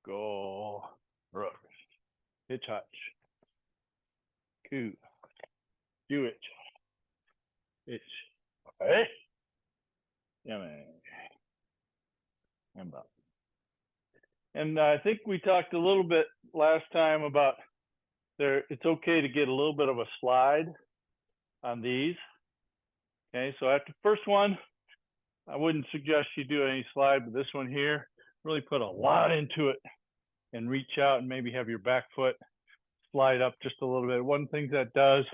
Speaker 1: go, ra. Hitch hatch. Ku. Do it. It's hey. Yeah, man. And I think we talked a little bit last time about it's okay to get a little bit of a slide on these. Okay, so after the first one, I wouldn't suggest you do any slide, but this one here, really put a lot into it and reach out and maybe have your back foot slide up just a little bit. One thing that does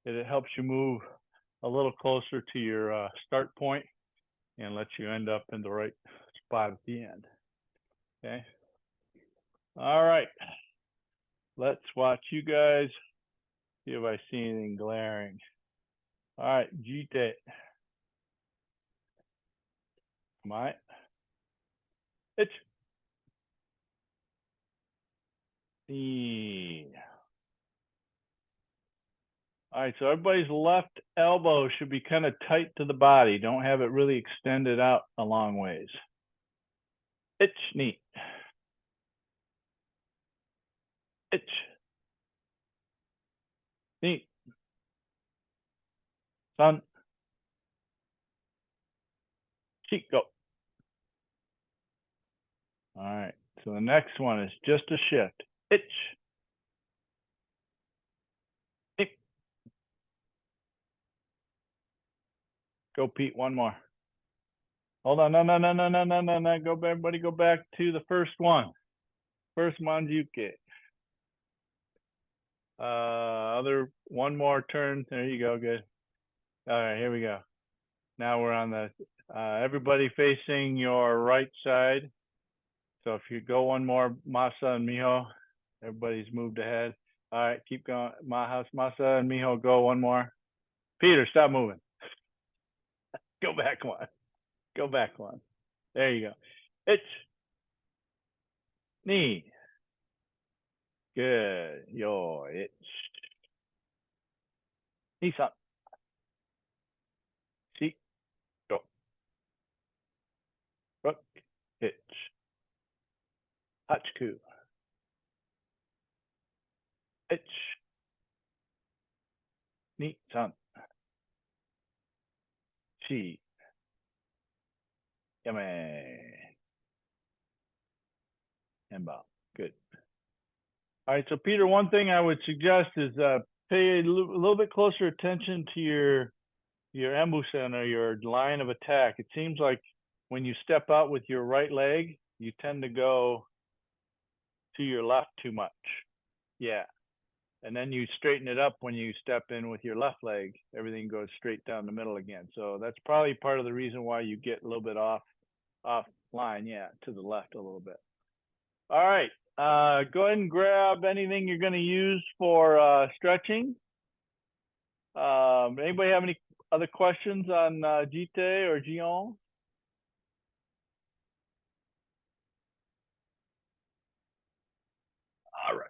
Speaker 1: is it helps you move a little closer to your start point and lets you end up in the right spot at the end. Okay. All right. Let's watch you guys. See if I see anything glaring. All right, Jitte. My. It's. All right, so everybody's left elbow should be kind of tight to the body. Don't have it really extended out a long ways. It's neat. It's neat. Sun. Chico. All right, so the next one is just a shift. Itch. Hip. Go, Pete, one more. Hold on, no. Go, everybody go back to the first one. First manjuke. Other one more turn. There you go, good. All right, here we go. Now we're on the, everybody facing your right side. So if you go one more, Masa and Miho, Everybody's moved ahead. All right, keep going. Masa and Mijo, go one more. Peter, stop moving. Go back one. Go back one. There you go. It's knee. Good. Yo, it's Nissan. See, go. Rook, hitch. Hachku. Hitch. Nissan. Chi. Yame. And bow. Good. All right, so Peter, one thing I would suggest is pay a little bit closer attention to your ambusen or your line of attack. It seems like when you step out with your right leg, you tend to go to your left too much. Yeah. And then you straighten it up when you step in with your left leg, everything goes straight down the middle again. So that's probably part of the reason why you get a little bit off line. Yeah, to the left a little bit. All right. Go ahead and grab anything you're going to use for stretching. Anybody have any other questions on Jitte or Jion? All right.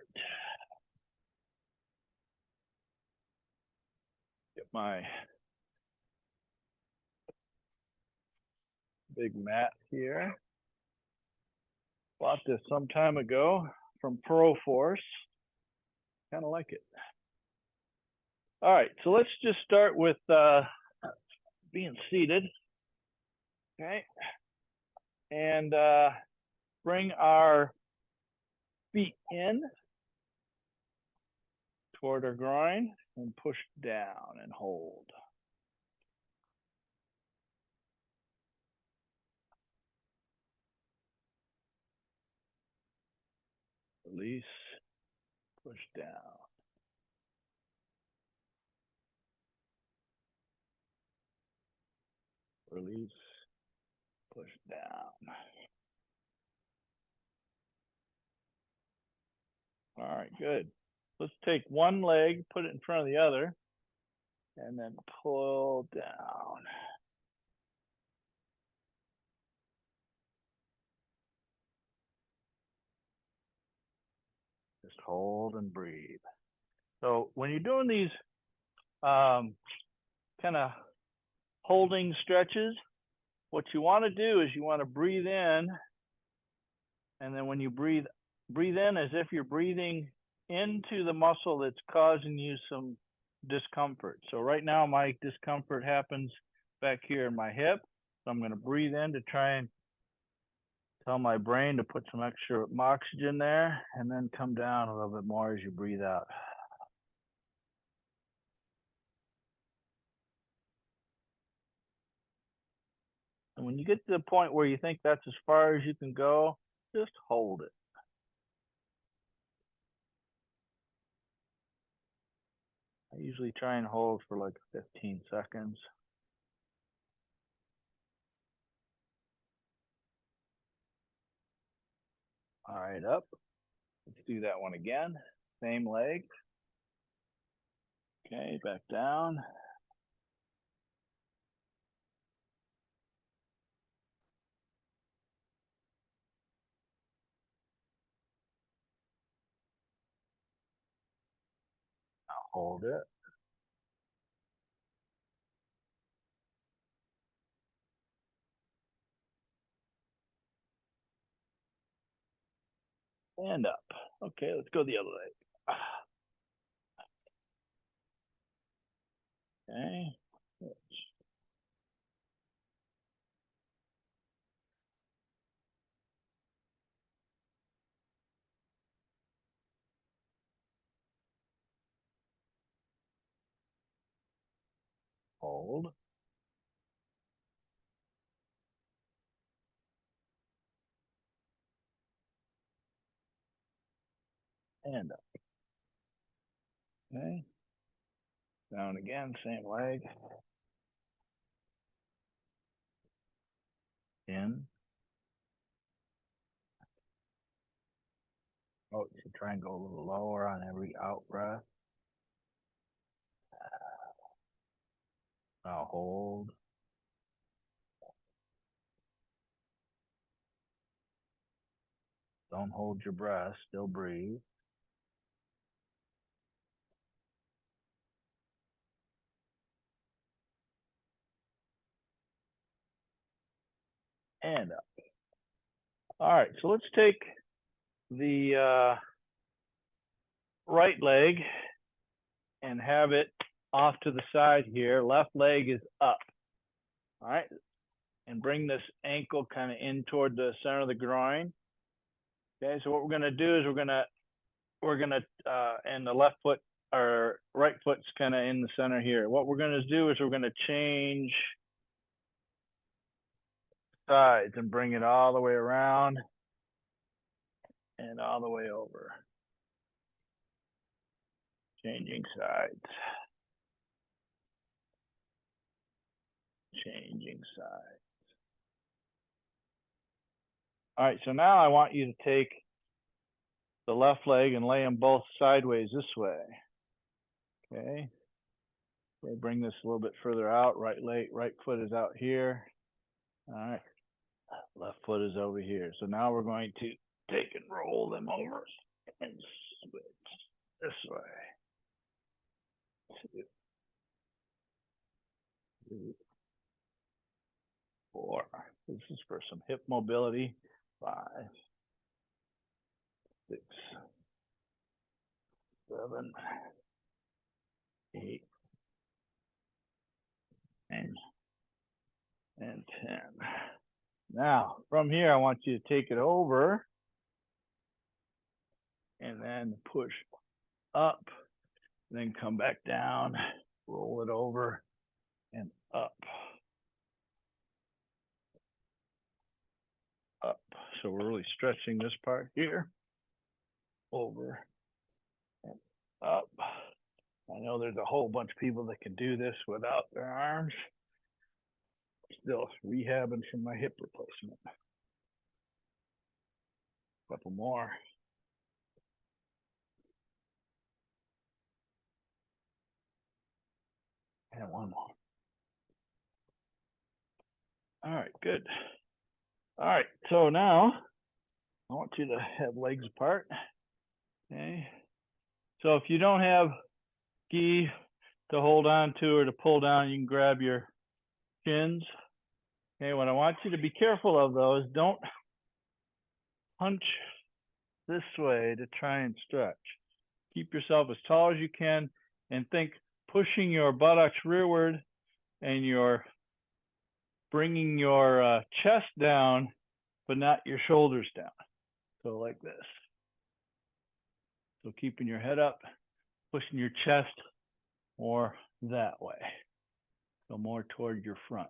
Speaker 1: Get my big mat here. Bought this some time ago from Pro Force. Kind of like it. All right, so let's just start with being seated. Okay. And bring our feet in toward our groin and push down and hold. Release, push down. Release, push down. All right, good. Let's take one leg, put it in front of the other, and then pull down. Just hold and breathe. So when you're doing these kind of holding stretches, what you want to do is you want to breathe in, and then when you breathe in as if you're breathing into the muscle that's causing you some discomfort. So right now my discomfort happens back here in my hip. So I'm going to breathe in to try and tell my brain to put some extra oxygen there, and then come down a little bit more as you breathe out. And when you get to the point where you think that's as far as you can go, just hold it. I usually try and hold for like 15 seconds. All right, up. Let's do that one again. Same leg. Okay, back down. Now hold it. And up. Okay, let's go the other leg. Okay. Hold. And up. Okay. Down again, same leg. In. Oh, try and go a little lower on every out breath. Now hold. Don't hold your breath, still breathe. And up. All right, so let's take the right leg and have it off to the side here. Left leg is up. All right, and bring this ankle kind of in toward the center of the groin. Okay, so what we're gonna do is we're gonna and the left foot or right foot's kind of in the center here. What we're gonna do is we're gonna change sides and bring it all the way around and all the way over. Changing sides. Changing sides. All right, so now I want you to take the left leg and lay them both sideways this way. Okay. Okay, bring this a little bit further out. Right foot is out here. All right. Left foot is over here. So now we're going to take and roll them over and switch this way. 2, 3, 4. This is for some hip mobility. 5, 6, 7, 8, and 10. Now, from here, I want you to take it over and then push up, then come back down, roll it over and up. Up. So we're really stretching this part here, over and up. I know there's a whole bunch of people that can do this without their arms. Still rehabbing from my hip replacement. Couple more. And one more. All right, good. All right, so now I want you to have legs apart. Okay. So if you don't have gi to hold on to or to pull down, you can grab your shins. Okay, what I want you to be careful of though is don't punch this way to try and stretch. Keep yourself as tall as you can and think pushing your buttocks rearward and you're bringing your chest down, but not your shoulders down. So like this. So keeping your head up, pushing your chest more that way. So more toward your front.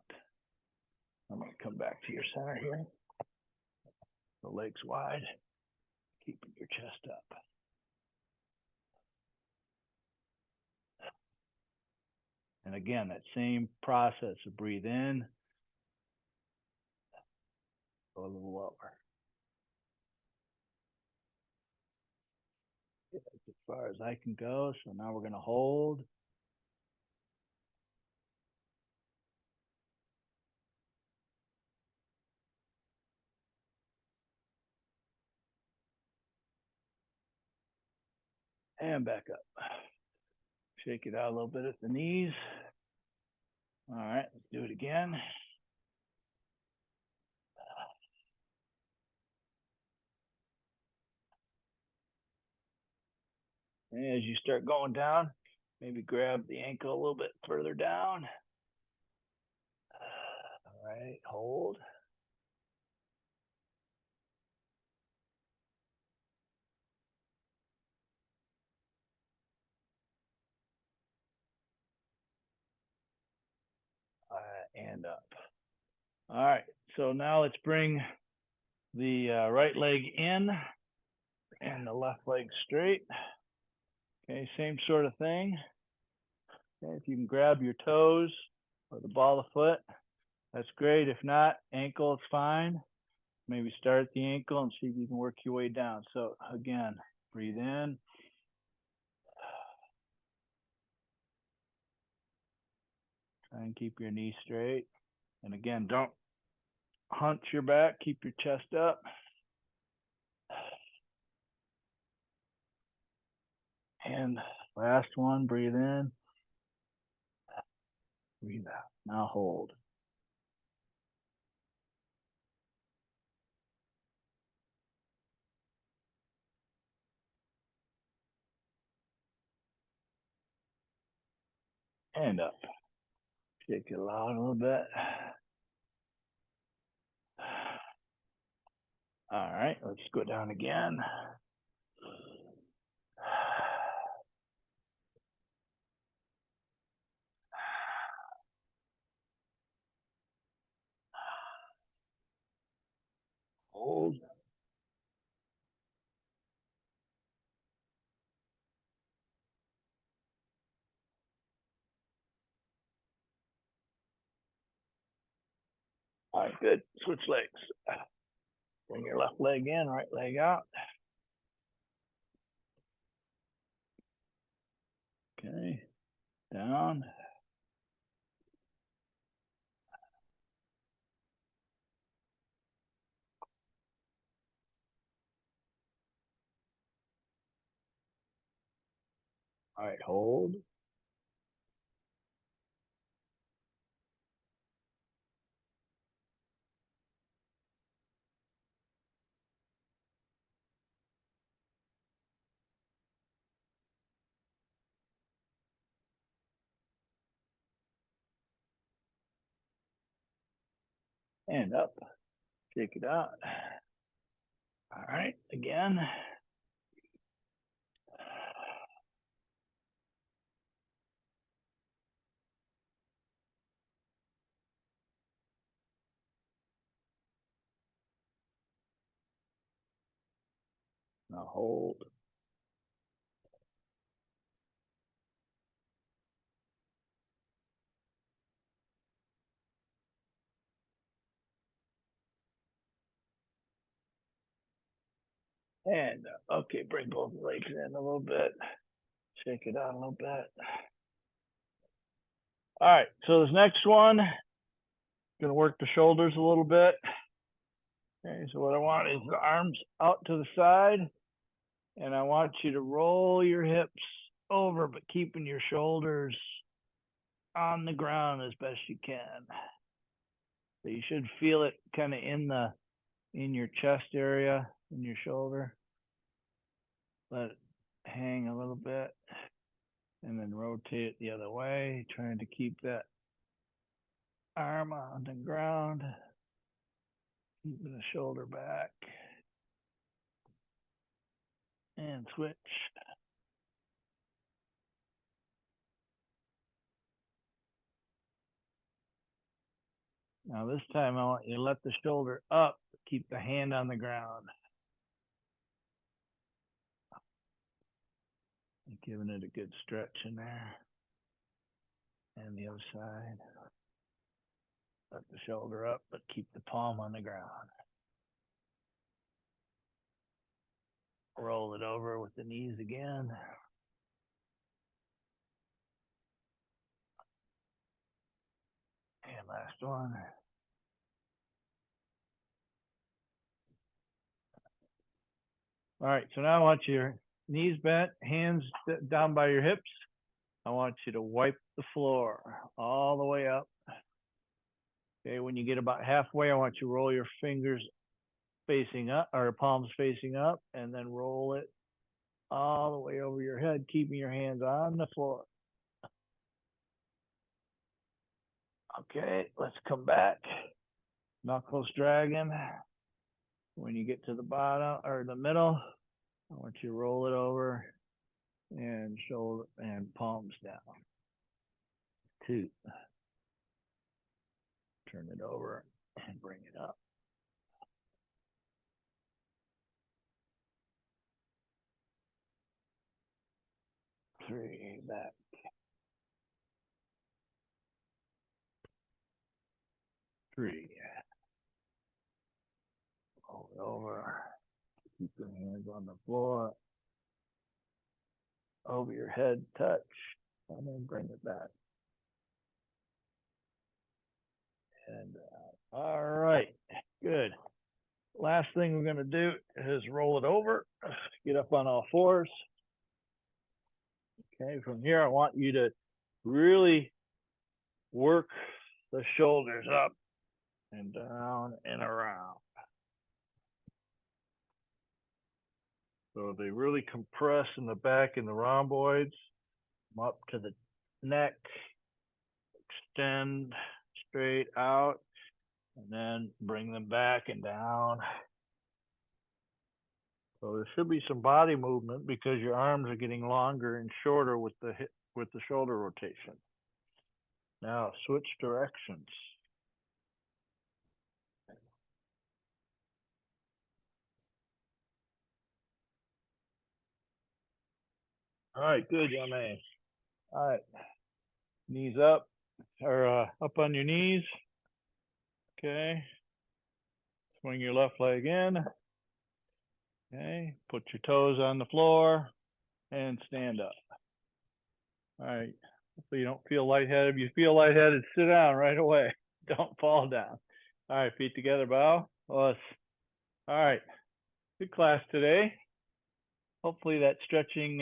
Speaker 1: I'm going to come back to your center here. The legs wide, keeping your chest up. And again, that same process of breathe in, go a little lower. That's as far as I can go. So now we're going to hold. And back up. Shake it out a little bit at the knees. All right, let's do it again. And as you start going down, maybe grab the ankle a little bit further down. All right, hold. And up. All right, so now let's bring the right leg in and the left leg straight. Okay, same sort of thing. Okay, if you can grab your toes or the ball of the foot, that's great. If not, ankle is fine. Maybe start at the ankle and see if you can work your way down. So again, Breathe in. Try and keep your knee straight. And again, don't hunch your back. Keep your chest up. And last one, breathe in. Breathe out. Now hold. And up. Shake it out a little bit. All right, let's go down again. Hold. All right, good. Switch legs. Bring your left leg in, right leg out. Okay, down. All right, hold. And up. Shake it out. All right, again. Now hold. And okay, bring both legs in a little bit. Shake it out a little bit. All right, so this next one, gonna work the shoulders a little bit. Okay, so what I want is the arms out to the side, and I want you to roll your hips over, but keeping your shoulders on the ground as best you can. So you should feel it kind of in your chest area, in your shoulder. Let it hang a little bit, and then rotate it the other way, trying to keep that arm on the ground, keeping the shoulder back, and switch. Now this time I want you to let the shoulder up, keep the hand on the ground. Giving it a good stretch in there. And the other side. Let the shoulder up, but keep the palm on the ground. Roll it over with the knees again. And last one. All right, so now I want your knees bent, hands down by your hips. I want you to wipe the floor all the way up. Okay, when you get about halfway, I want you to roll your fingers facing up, or palms facing up, and then roll it all the way over your head, keeping your hands on the floor. Okay, let's come back. Knuckles dragging. When you get to the bottom or the middle, I want you to roll it over and shoulder and palms down. 2. Turn it over and bring it up. 3, back. 3. Roll it over. Keep your hands on the floor. over your head touch, and then bring it back. And all right, good. Last thing we're going to do is roll it over, get up on all fours. Okay, from here, I want you to really work the shoulders up and down and around. So they really compress in the back in the rhomboids, come up to the neck, extend straight out, and then bring them back and down. So there should be some body movement because your arms are getting longer and shorter with the hip, with the shoulder rotation. Now switch directions. All right, good, young man. All right, knees up, or up on your knees. Okay. Swing your left leg in. Okay, put your toes on the floor and stand up. All right, hopefully you don't feel lightheaded. If you feel lightheaded, sit down right away. Don't fall down. All right, feet together, bow. All right, good class today. Hopefully that stretching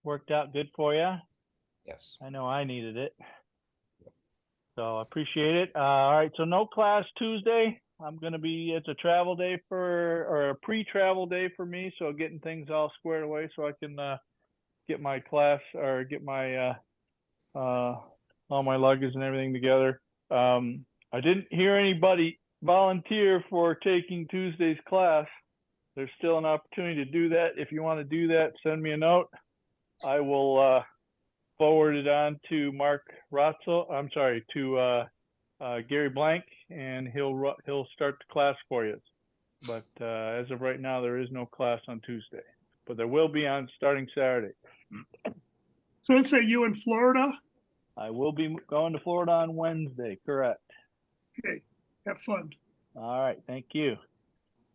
Speaker 1: worked out good for you.
Speaker 5: Yes.
Speaker 1: I know I needed it. So I appreciate it. All right, so no class Tuesday. I'm going to be, it's a travel day or a pre-travel day for me. So getting things all squared away so I can get my class or get my, all my luggage and everything together. I didn't hear anybody volunteer for taking Tuesday's class. There's still an opportunity to do that. If you want to do that, send me a note. I will forward it on to Mark Rotzel. I'm sorry, to Gary Blank, and he'll start the class for you. But as of right now, there is no class on Tuesday, but there will be on starting Saturday.
Speaker 2: Sensei, you in Florida?
Speaker 1: I will be going to Florida on Wednesday, correct.
Speaker 2: Okay, have fun.
Speaker 1: All right, thank you.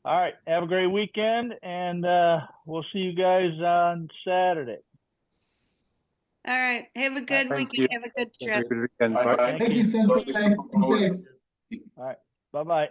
Speaker 1: All right, have a great weekend, and we'll see you guys on Saturday.
Speaker 6: All right. Have a good
Speaker 7: Thank
Speaker 6: weekend.
Speaker 7: you.
Speaker 6: Have a good
Speaker 7: Have a
Speaker 6: trip.
Speaker 7: good weekend.
Speaker 3: Bye-bye.
Speaker 7: Bye.
Speaker 1: Thank you.
Speaker 8: Sensei. Be safe.
Speaker 1: All right, bye-bye.